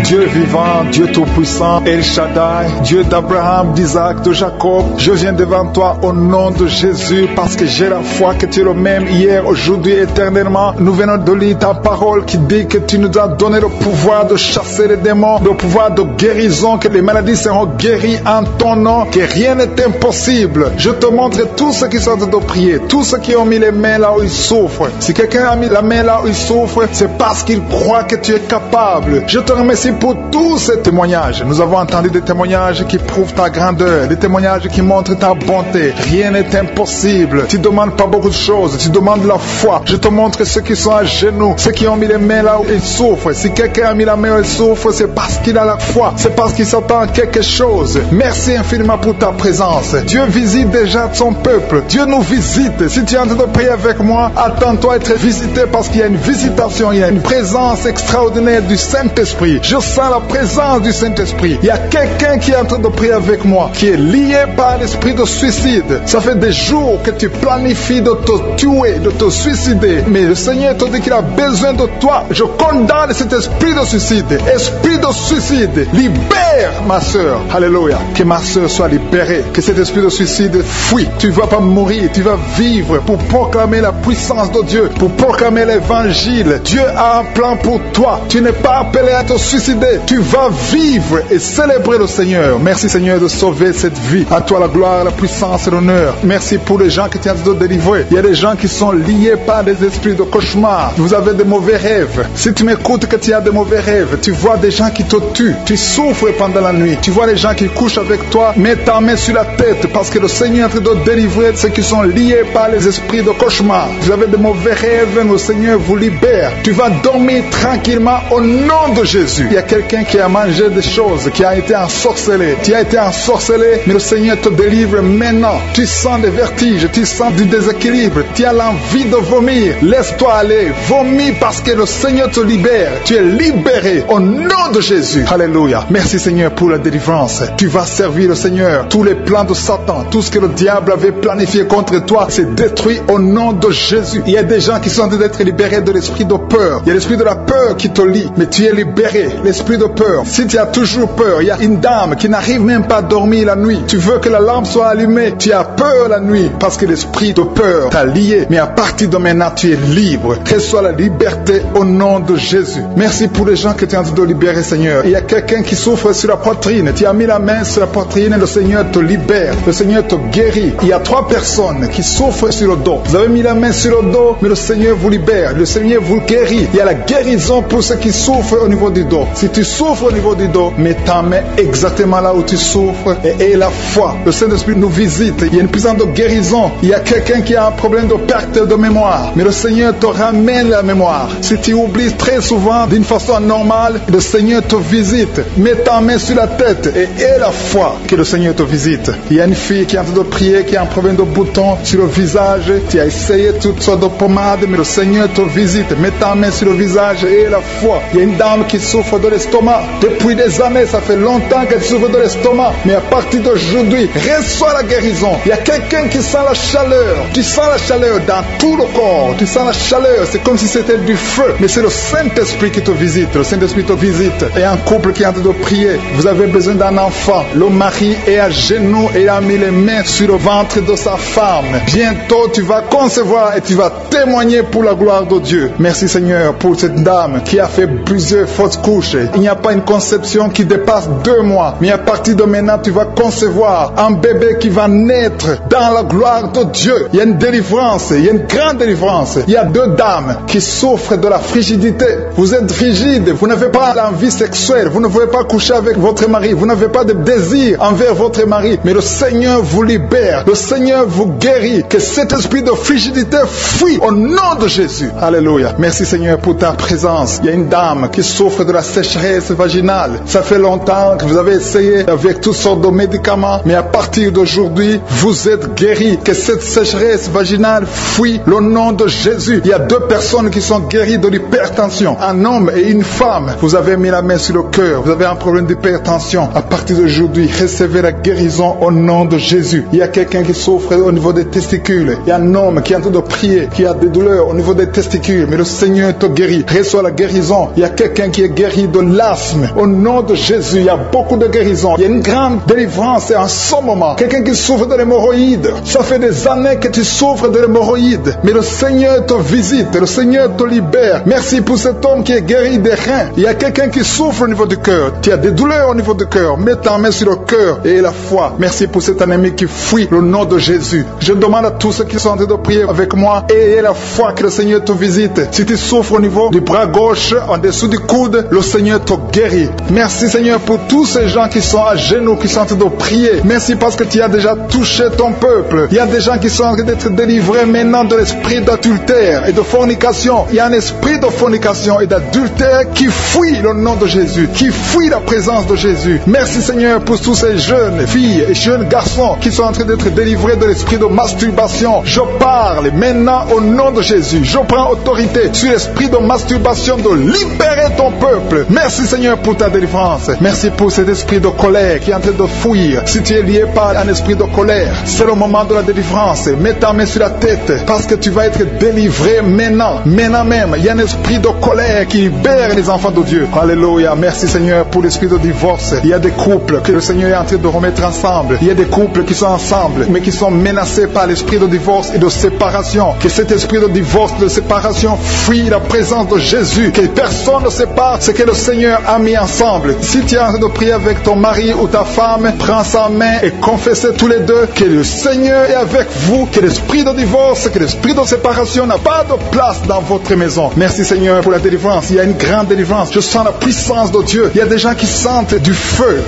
Dieu vivant, Dieu tout-puissant, El Shaddai, Dieu d'Abraham, d'Isaac, de Jacob, je viens devant toi au nom de Jésus parce que j'ai la foi que tu es le même hier, aujourd'hui, éternellement. Nous venons de lire ta parole qui dit que tu nous as donné le pouvoir de chasser les démons, le pouvoir de guérison, que les maladies seront guéries en ton nom, que rien n'est impossible. Je te montre tous ceux qui sont en train de prier, tous ceux qui ont mis les mains là où ils souffrent. Si quelqu'un a mis la main là où il souffre, c'est parce qu'il croit que tu es capable. Je te remercie pour tous ces témoignages. Nous avons entendu des témoignages qui prouvent ta grandeur, des témoignages qui montrent ta bonté. Rien n'est impossible. Tu ne demandes pas beaucoup de choses, tu demandes la foi. Je te montre ceux qui sont à genoux, ceux qui ont mis les mains là où ils souffrent. Si quelqu'un a mis la main où il souffre, c'est parce qu'il a la foi, c'est parce qu'il s'attend à quelque chose. Merci infiniment pour ta présence. Dieu visite déjà son peuple. Dieu nous visite. Si tu es en train de prier avec moi, attends-toi à être visité parce qu'il y a une visitation, il y a une présence extraordinaire du Saint-Esprit. Je sens la présence du Saint-Esprit. Il y a quelqu'un qui est en train de prier avec moi, qui est lié par l'esprit de suicide. Ça fait des jours que tu planifies de te tuer, de te suicider. Mais le Seigneur te dit qu'il a besoin de toi. Je condamne cet esprit de suicide. Esprit de suicide, libère ma soeur. Alléluia. Que ma soeur soit libérée. Que cet esprit de suicide fuit. Tu ne vas pas mourir, tu vas vivre pour proclamer la puissance de Dieu, pour proclamer l'évangile. Dieu a un plan pour toi. Tu n'es pas appelé à te suicider décider, tu vas vivre et célébrer le Seigneur. Merci Seigneur de sauver cette vie. À toi la gloire, la puissance et l'honneur. Merci pour les gens que tu as délivrés. Il y a des gens qui sont liés par des esprits de cauchemar. Vous avez des mauvais rêves. Si tu m'écoutes que tu as des mauvais rêves, tu vois des gens qui te tuent. Tu souffres pendant la nuit. Tu vois les gens qui couchent avec toi. Mets ta main sur la tête parce que le Seigneur est en train de délivrer ceux qui sont liés par les esprits de cauchemar. Vous avez des mauvais rêves, le Seigneur vous libère. Tu vas dormir tranquillement au nom de Jésus. Il y a quelqu'un qui a mangé des choses, qui a été ensorcelé. Tu as été ensorcelé, mais le Seigneur te délivre maintenant. Tu sens des vertiges, tu sens du déséquilibre, tu as l'envie de vomir. Laisse-toi aller, vomis parce que le Seigneur te libère. Tu es libéré au nom de Jésus. Alléluia. Merci Seigneur pour la délivrance. Tu vas servir le Seigneur. Tous les plans de Satan, tout ce que le diable avait planifié contre toi, c'est détruit au nom de Jésus. Il y a des gens qui sont en train d'être libérés de l'esprit de peur. Il y a l'esprit de la peur qui te lie, mais tu es libéré. L'esprit de peur. Si tu as toujours peur, il y a une dame qui n'arrive même pas à dormir la nuit. Tu veux que la lampe soit allumée. Tu as peur la nuit parce que l'esprit de peur t'a lié. Mais à partir de maintenant, tu es libre. Reçois la liberté au nom de Jésus. Merci pour les gens que tu es en train de libérer, Seigneur. Il y a quelqu'un qui souffre sur la poitrine. Tu as mis la main sur la poitrine et le Seigneur te libère. Le Seigneur te guérit. Il y a 3 personnes qui souffrent sur le dos. Vous avez mis la main sur le dos, mais le Seigneur vous libère. Le Seigneur vous guérit. Il y a la guérison pour ceux qui souffrent au niveau du dos. Si tu souffres au niveau du dos, mets ta main exactement là où tu souffres et aie la foi. Le Saint-Esprit nous visite. Il y a une puissance de guérison. Il y a quelqu'un qui a un problème de perte de mémoire, mais le Seigneur te ramène la mémoire. Si tu oublies très souvent d'une façon anormale, le Seigneur te visite. Mets ta main sur la tête et aie la foi que le Seigneur te visite. Il y a une fille qui est en train de prier, qui a un problème de bouton sur le visage. Tu as essayé toutes sortes de pommades, mais le Seigneur te visite. Mets ta main sur le visage et aie la foi. Il y a une dame qui souffre de l'estomac. Depuis des années, ça fait longtemps qu'elle souffre de l'estomac. Mais à partir d'aujourd'hui, reçois la guérison. Il y a quelqu'un qui sent la chaleur. Tu sens la chaleur dans tout le corps. Tu sens la chaleur. C'est comme si c'était du feu. Mais c'est le Saint-Esprit qui te visite. Le Saint-Esprit te visite. Et un couple qui est en train de prier. Vous avez besoin d'un enfant. Le mari est à genoux et a mis les mains sur le ventre de sa femme. Bientôt, tu vas concevoir et tu vas témoigner pour la gloire de Dieu. Merci Seigneur pour cette dame qui a fait plusieurs fausses couches. Il n'y a pas une conception qui dépasse 2 mois. Mais à partir de maintenant, tu vas concevoir un bébé qui va naître dans la gloire de Dieu. Il y a une délivrance. Il y a une grande délivrance. Il y a 2 dames qui souffrent de la frigidité. Vous êtes frigide. Vous n'avez pas l'envie sexuelle. Vous ne pouvez pas coucher avec votre mari. Vous n'avez pas de désir envers votre mari. Mais le Seigneur vous libère. Le Seigneur vous guérit. Que cet esprit de frigidité fuit au nom de Jésus. Alléluia. Merci Seigneur pour ta présence. Il y a une dame qui souffre de la sécheresse vaginale. Ça fait longtemps que vous avez essayé avec toutes sortes de médicaments. Mais à partir d'aujourd'hui, vous êtes guéris. Que cette sécheresse vaginale fuit le nom de Jésus. Il y a 2 personnes qui sont guéries de l'hypertension. Un homme et une femme. Vous avez mis la main sur le cœur. Vous avez un problème d'hypertension. À partir d'aujourd'hui, recevez la guérison au nom de Jésus. Il y a quelqu'un qui souffre au niveau des testicules. Il y a un homme qui est en train de prier, qui a des douleurs au niveau des testicules. Mais le Seigneur te guérit. Reçois la guérison. Il y a quelqu'un qui est guéri de l'asthme. Au nom de Jésus, il y a beaucoup de guérison. Il y a une grande délivrance en ce moment. Quelqu'un qui souffre de l'hémorroïde. Ça fait des années que tu souffres de l'hémorroïde. Mais le Seigneur te visite. Le Seigneur te libère. Merci pour cet homme qui est guéri des reins. Il y a quelqu'un qui souffre au niveau du cœur. Tu as des douleurs au niveau du cœur. Mets ta main sur le cœur et la foi. Merci pour cet ennemi qui fuit le nom de Jésus. Je demande à tous ceux qui sont en train de prier avec moi, ayez la foi que le Seigneur te visite. Si tu souffres au niveau du bras gauche, en dessous du coude, le Seigneur te guérit. Merci Seigneur pour tous ces gens qui sont à genoux, qui sont en train de prier. Merci parce que tu as déjà touché ton peuple. Il y a des gens qui sont en train d'être délivrés maintenant de l'esprit d'adultère et de fornication. Il y a un esprit de fornication et d'adultère qui fuit le nom de Jésus, qui fuit la présence de Jésus. Merci Seigneur pour tous ces jeunes filles et jeunes garçons qui sont en train d'être délivrés de l'esprit de masturbation. Je parle maintenant au nom de Jésus. Je prends autorité sur l'esprit de masturbation de libérer ton peuple. Merci Seigneur pour ta délivrance. Merci pour cet esprit de colère qui est en train de fuir. Si tu es lié par un esprit de colère, c'est le moment de la délivrance. Mets ta main sur la tête parce que tu vas être délivré maintenant. Maintenant même, il y a un esprit de colère qui libère les enfants de Dieu. Alléluia. Merci Seigneur pour l'esprit de divorce. Il y a des couples que le Seigneur est en train de remettre ensemble. Il y a des couples qui sont ensemble mais qui sont menacés par l'esprit de divorce et de séparation. Que cet esprit de divorce, de séparation fuit la présence de Jésus. Que personne ne sépare ce que le Seigneur a mis ensemble. Si tu es en train de prier avec ton mari ou ta femme, prends sa main et confessez tous les deux que le Seigneur est avec vous, que l'esprit de divorce, que l'esprit de séparation n'a pas de place dans votre maison. Merci Seigneur pour la délivrance. Il y a une grande délivrance. Je sens la puissance de Dieu. Il y a des gens qui sentent du feu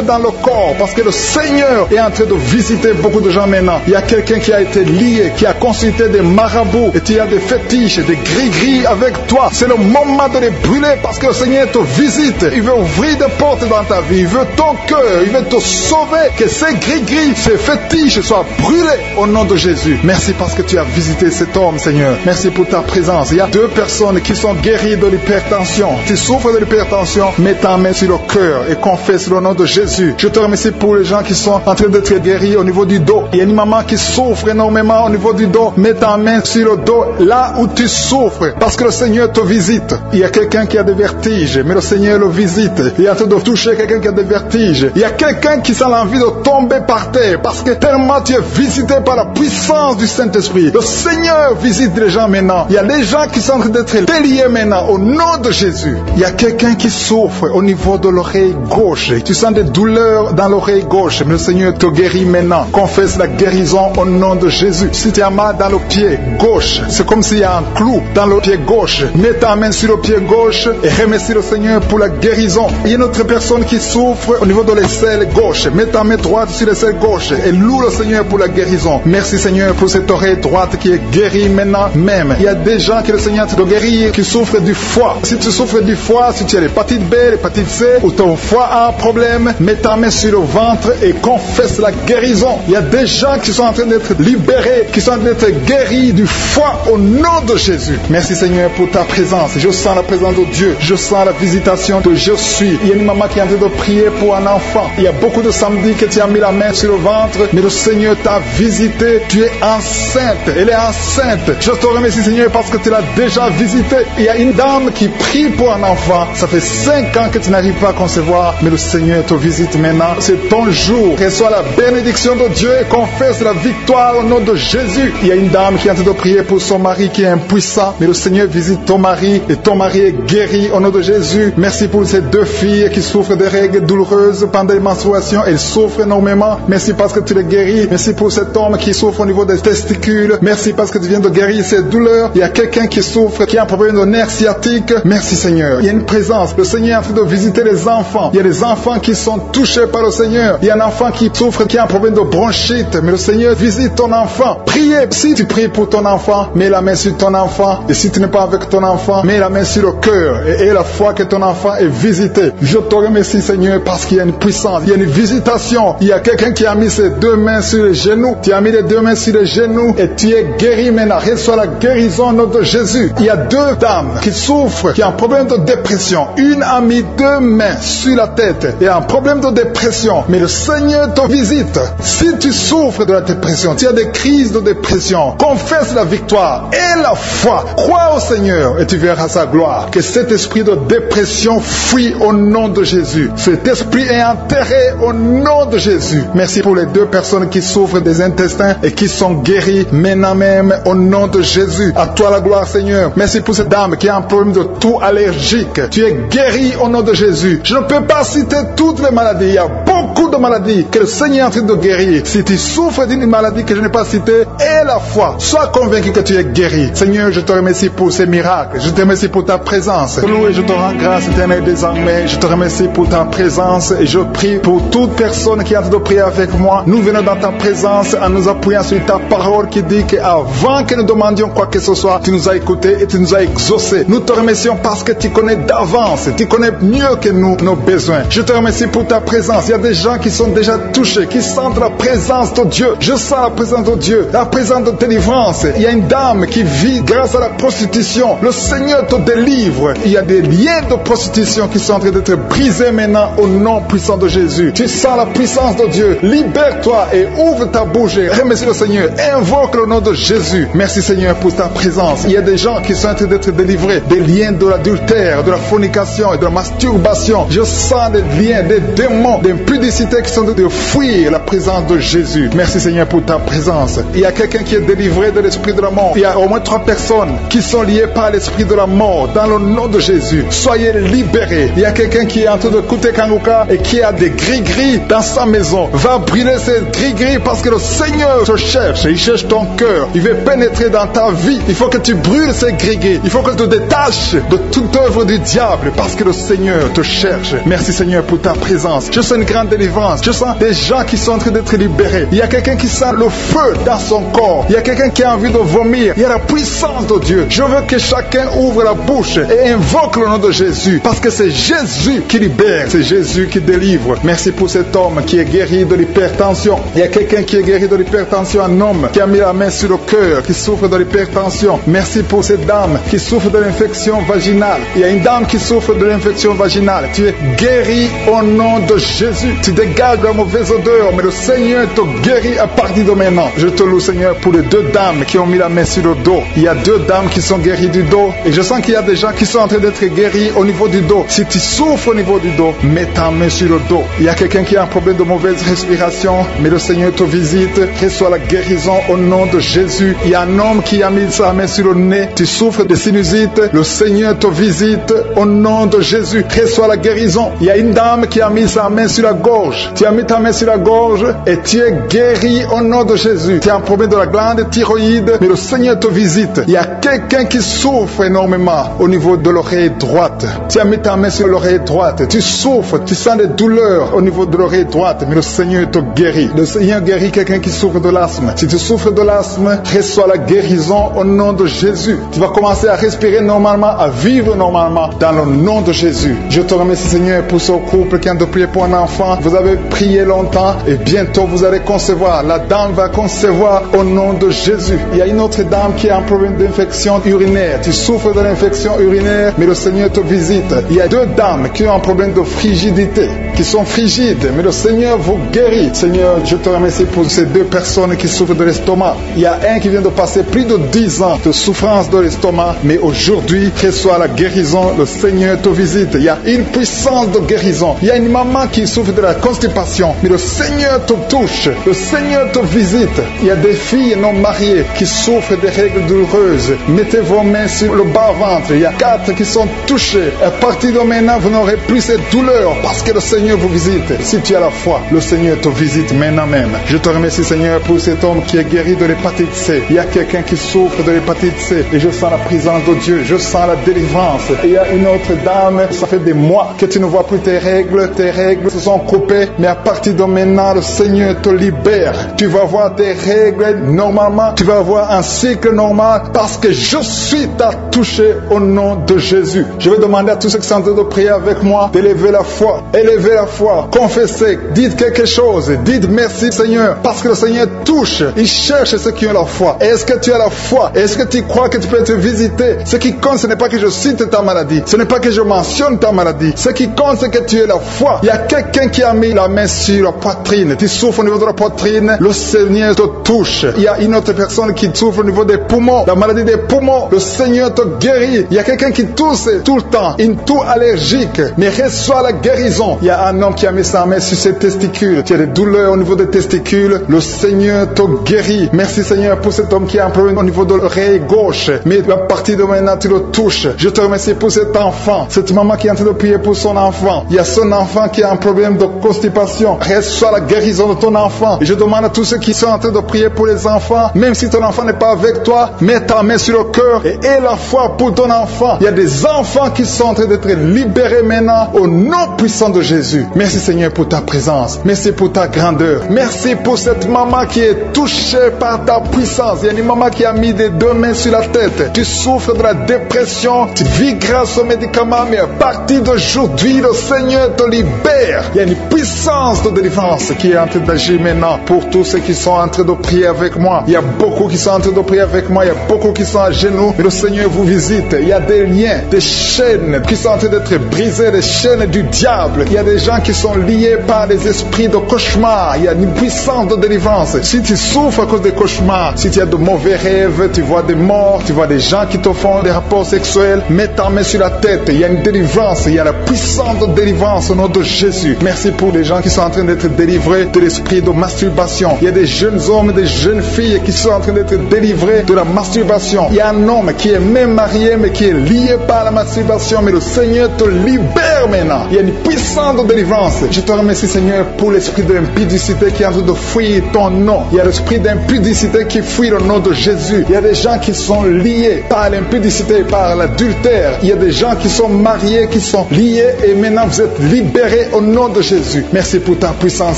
dans le corps, parce que le Seigneur est en train de visiter beaucoup de gens maintenant. Il y a quelqu'un qui a été lié, qui a consulté des marabouts, et tu as des fétiches, des gris-gris avec toi. C'est le moment de les brûler, parce que le Seigneur te visite. Il veut ouvrir des portes dans ta vie. Il veut ton cœur. Il veut te sauver. Que ces gris-gris, ces fétiches soient brûlés au nom de Jésus. Merci parce que tu as visité cet homme, Seigneur. Merci pour ta présence. Il y a 2 personnes qui sont guéries de l'hypertension. Tu souffres de l'hypertension, mets ta main sur le cœur et confesse le nom de Jésus. Je te remercie pour les gens qui sont en train d'être guéris au niveau du dos. Il y a une maman qui souffre énormément au niveau du dos. Mets ta main sur le dos, là où tu souffres, parce que le Seigneur te visite. Il y a quelqu'un qui a des vertiges, mais le Seigneur le visite. Il est en train de toucher quelqu'un qui a des vertiges. Il y a quelqu'un qui sent l'envie de tomber par terre, parce que tellement tu es visité par la puissance du Saint-Esprit. Le Seigneur visite les gens maintenant. Il y a des gens qui sont en train d'être déliés maintenant au nom de Jésus. Il y a quelqu'un qui souffre au niveau de l'oreille gauche. Tu sens des douleurs dans l'oreille gauche, mais le Seigneur te guérit maintenant. Confesse la guérison au nom de Jésus. Si tu as mal dans le pied gauche, c'est comme s'il y a un clou dans le pied gauche. Mets ta main sur le pied gauche et remercie le Seigneur pour la guérison. Il y a une autre personne qui souffre au niveau de l'aisselle gauche. Mets ta main droite sur l'aisselle gauche et loue le Seigneur pour la guérison. Merci Seigneur pour cette oreille droite qui est guérie maintenant même. Il y a des gens que le Seigneur te guérit qui souffrent du foie. Si tu souffres du foie, si tu as l'hépatite B, l'hépatite C, ou ton foie a un problème, mets ta main sur le ventre et confesse la guérison. Il y a des gens qui sont en train d'être libérés, qui sont en train d'être guéris du foie au nom de Jésus. Merci Seigneur pour ta présence. Je sens la présence de Dieu. Je sens la visitation de je suis. Il y a une maman qui est en train de prier pour un enfant. Il y a beaucoup de samedis que tu as mis la main sur le ventre, mais le Seigneur t'a visité. Tu es enceinte. Elle est enceinte. Je te remercie Seigneur parce que tu l'as déjà visité. Il y a une dame qui prie pour un enfant. Ça fait 5 ans que tu n'arrives pas à concevoir, mais le Seigneur te visite maintenant. C'est ton jour. Reçois la bénédiction de Dieu et confesse la victoire au nom de Jésus. Il y a une dame qui est en train de prier pour son mari qui est impuissant, mais le Seigneur visite ton mari et ton mari est guéri au nom de Jésus. Merci pour ces 2 filles qui souffrent des règles douloureuses pendant les menstruations. Elles souffrent énormément. Merci parce que tu les guéris. Merci pour cet homme qui souffre au niveau des testicules. Merci parce que tu viens de guérir ces douleurs. Il y a quelqu'un qui souffre, qui a un problème de nerf sciatique. Merci Seigneur. Il y a une présence. Le Seigneur est en train de visiter les enfants. Il y a des enfants qui sont touchés par le Seigneur. Il y a un enfant qui souffre, qui a un problème de bronchite. Mais le Seigneur visite ton enfant. Priez. Si tu pries pour ton enfant, mets la main sur ton enfant. Et si tu n'es pas avec ton enfant, mets la main sur le cœur. Et aie la foi que ton enfant est visité. Je te remercie Seigneur parce qu'il y a une puissance. Il y a une visitation. Il y a quelqu'un qui a mis ses 2 mains sur les genoux. Tu as mis les 2 mains sur les genoux et tu es guéri maintenant. Reçois la guérison au nom de Jésus. Il y a 2 dames qui souffrent, qui ont un problème de dépression. Une a mis 2 mains sur la tête et a un problème de dépression. Mais le Seigneur te visite. Si tu souffres de la dépression, tu as des crises de dépression, confesse la victoire et la foi. Crois au Seigneur et tu verras sa gloire. Que cet esprit de dépression fuit au nom de Jésus. Cet esprit est enterré au nom de Jésus. Merci pour les 2 personnes qui souffrent des intestins et qui sont guéries maintenant même au nom de Jésus. À toi la gloire Seigneur. Merci pour cette dame qui a un problème de toux allergique. Tu es guéri au nom de Jésus. Je ne peux pas citer toutes les maladies. Il y a beaucoup de maladies que le Seigneur est en train de guérir. Si tu souffres d'une maladie que je n'ai pas citée, aie la foi. Sois convaincu que tu es guéri. Seigneur, je te remercie pour ces miracles. Je te remercie pour ta présence. Loué, je te rends grâce éternelle désormais. Je te remercie pour ta présence et je prie pour toute personne qui est en train de prier avec moi. Nous venons dans ta présence en nous appuyant sur ta parole qui dit qu'avant que nous demandions quoi que ce soit, tu nous as écoutés et tu nous as exaucés. Nous te remercions parce que tu connais d'avance. Tu connais mieux que nous nos besoins. Je te remercie pour ta présence. Il y a des gens qui sont déjà touchés, qui sentent la présence de Dieu. Je sens la présence de Dieu, la présence de délivrance. Il y a une dame qui vit grâce à la prostitution. Le Seigneur te délivre. Il y a des liens de prostitution qui sont en train d'être brisés maintenant au nom puissant de Jésus. Tu sens la puissance de Dieu. Libère-toi et ouvre ta bouche. Remercie le Seigneur. Invoque le nom de Jésus. Merci Seigneur pour ta présence. Il y a des gens qui sont en train d'être délivrés des liens de l'adultère, de la fornication et de la masturbation. Je sens des liens, des démons, d'impudicité certains qui sont en train de fuir la présence de Jésus. Merci Seigneur pour ta présence. Il y a quelqu'un qui est délivré de l'esprit de la mort. Il y a au moins 3 personnes qui sont liées par l'esprit de la mort. Dans le nom de Jésus, soyez libérés. Il y a quelqu'un qui est en train de écouter Kanguka et qui a des gris-gris dans sa maison. Va brûler ces gris-gris parce que le Seigneur te cherche. Il cherche ton cœur. Il veut pénétrer dans ta vie. Il faut que tu brûles ces gris-gris. Il faut que tu te détaches de toute œuvre du diable parce que le Seigneur te cherche. Merci Seigneur pour ta présence. Je sens une grande délivrance. Je sens des gens qui sont en train d'être libérés. Il y a quelqu'un qui sent le feu dans son corps. Il y a quelqu'un qui a envie de vomir. Il y a la puissance de Dieu. Je veux que chacun ouvre la bouche et invoque le nom de Jésus parce que c'est Jésus qui libère. C'est Jésus qui délivre. Merci pour cet homme qui est guéri de l'hypertension. Il y a quelqu'un qui est guéri de l'hypertension, un homme qui a mis la main sur le cœur, qui souffre de l'hypertension. Merci pour cette dame qui souffre de l'infection vaginale. Il y a une dame qui souffre de l'infection vaginale. Tu es guéri au nom de Jésus. Tu dégages la mauvaise odeur, mais le Seigneur te guérit à partir de maintenant. Je te loue Seigneur pour les 2 dames qui ont mis la main sur le dos. Il y a 2 dames qui sont guéries du dos et je sens qu'il y a des gens qui sont en train d'être guéris au niveau du dos. Si tu souffres au niveau du dos, mets ta main sur le dos. Il y a quelqu'un qui a un problème de mauvaise respiration, mais le Seigneur te visite. Reçois la guérison au nom de Jésus. Il y a un homme qui a mis sa main sur le nez. Tu souffres de sinusite. Le Seigneur te visite au nom de Jésus. Reçois la guérison. Il y a une dame qui a mis sa main sur la gorge. Tu as mis ta main sur la gorge et tu es guéri au nom de Jésus. Tu as un problème de la glande thyroïde, mais le Seigneur te visite. Il y a quelqu'un qui souffre énormément au niveau de l'oreille droite. Tu as mis ta main sur l'oreille droite. Tu souffres, tu sens des douleurs au niveau de l'oreille droite, mais le Seigneur te guérit. Le Seigneur guérit quelqu'un qui souffre de l'asthme. Si tu souffres de l'asthme, reçois la guérison au nom de Jésus. Tu vas commencer à respirer normalement, à vivre normalement dans le nom de Jésus. Je te remercie Seigneur pour ce couple qui a de prier pour un enfant. Vous avez prié longtemps et bientôt vous allez concevoir. La dame va concevoir au nom de Jésus. Il y a une autre dame qui a un problème d'infection urinaire. Tu souffres de l'infection urinaire, mais le Seigneur te visite. Il y a 2 dames qui ont un problème de frigidité, qui sont frigides, mais le Seigneur vous guérit. Seigneur, je te remercie pour ces 2 personnes qui souffrent de l'estomac. Il y a un qui vient de passer plus de 10 ans de souffrance de l'estomac, mais aujourd'hui, reçoit la guérison. Le Seigneur te visite. Il y a une puissance de guérison. Il y a une maman qui souffre de la constipation, mais le Seigneur te touche. Le Seigneur te visite. Il y a des filles non mariées qui souffrent des règles douloureuses. Mettez vos mains sur le bas-ventre. Il y a 4 qui sont touchés. À partir de maintenant, vous n'aurez plus cette douleur parce que le Seigneur vous visite. Si tu as la foi, le Seigneur te visite maintenant même. Je te remercie Seigneur pour cet homme qui est guéri de l'hépatite C. Il y a quelqu'un qui souffre de l'hépatite C et je sens la présence de Dieu. Je sens la délivrance. Et il y a une autre dame, ça fait des mois que tu ne vois plus tes règles. Tes règles se sont coupées, mais à partir de maintenant, le Seigneur te libère. Tu vas voir tes règles normalement. Tu vas avoir un cycle normal parce que je suis ta touché au nom de Jésus. Je vais demander à tous ceux qui sont en train de prier avec moi d'élever la foi. Élevez la foi. Confessez. Dites quelque chose. Dites merci Seigneur parce que le Seigneur touche. Il cherche ceux qui ont la foi. Est-ce que tu as la foi? Est-ce que tu crois que tu peux être visité? Ce qui compte, ce n'est pas que je cite ta maladie. Ce n'est pas que je mentionne ta maladie. Ce qui compte, c'est que tu aies la foi. Il y a quelqu'un qui a mis la main sur la poitrine. Tu souffres au niveau de la poitrine. Le Seigneur te touche. Il y a une autre personne qui souffre au niveau des poumons. La maladie des poumons. Le Seigneur te guérit. Il y a quelqu'un qui tousse tout le temps. Une toux allergique. Mais reçoit la guérison. Il y a un homme qui a mis sa main sur ses testicules. Tu as des douleurs au niveau des testicules. Le Seigneur te guérit. Merci Seigneur pour cet homme qui a un problème au niveau de l'oreille gauche. Mais à partir de maintenant, tu le touches. Je te remercie pour cet enfant. Cette maman qui est en train de prier pour son enfant. Il y a son enfant qui a un problème de constipation. Reçois la guérison de ton enfant. Et je demande à tous ceux qui sont en train de prier pour les enfants, même si ton enfant n'est pas avec toi, mets ta main sur le cœur et aie la foi pour ton enfant. Il y a des enfants qui sont en train d'être libérés maintenant au nom puissant de Jésus. Merci Seigneur pour ta présence. Merci pour ta grandeur. Merci pour cette maman qui est touchée par ta puissance. Il y a une maman qui a mis des 2 mains sur la tête. Tu souffres de la dépression. Tu vis grâce aux médicaments, mais à partir d'aujourd'hui, le Seigneur te libère. Il y a une puissance de délivrance qui est en train d'agir maintenant pour tous ceux qui sont en train de prier avec moi. Il y a beaucoup qui sont en train de prier avec moi. Il y a beaucoup beaucoup qui sont à genoux, mais le Seigneur vous visite. Il y a des liens, des chaînes qui sont en train d'être brisées, des chaînes du diable. Il y a des gens qui sont liés par des esprits de cauchemar. Il y a une puissance de délivrance. Si tu souffres à cause des cauchemars, si tu as de mauvais rêves, tu vois des morts, tu vois des gens qui te font des rapports sexuels, mets ta main sur la tête. Il y a une délivrance, il y a la puissance de délivrance au nom de Jésus. Merci pour les gens qui sont en train d'être délivrés de l'esprit de masturbation. Il y a des jeunes hommes, des jeunes filles qui sont en train d'être délivrés de la masturbation. Il y a un homme qui est même marié mais qui est lié par la masturbation, mais le Seigneur te libère maintenant. Il y a une puissance de délivrance. Je te remercie Seigneur pour l'esprit de l'impudicité qui est en train de fuir ton nom. Il y a l'esprit d'impudicité qui fuit le nom de Jésus. Il y a des gens qui sont liés par l'impudicité, par l'adultère. Il y a des gens qui sont mariés, qui sont liés et maintenant vous êtes libérés au nom de Jésus. Merci pour ta puissance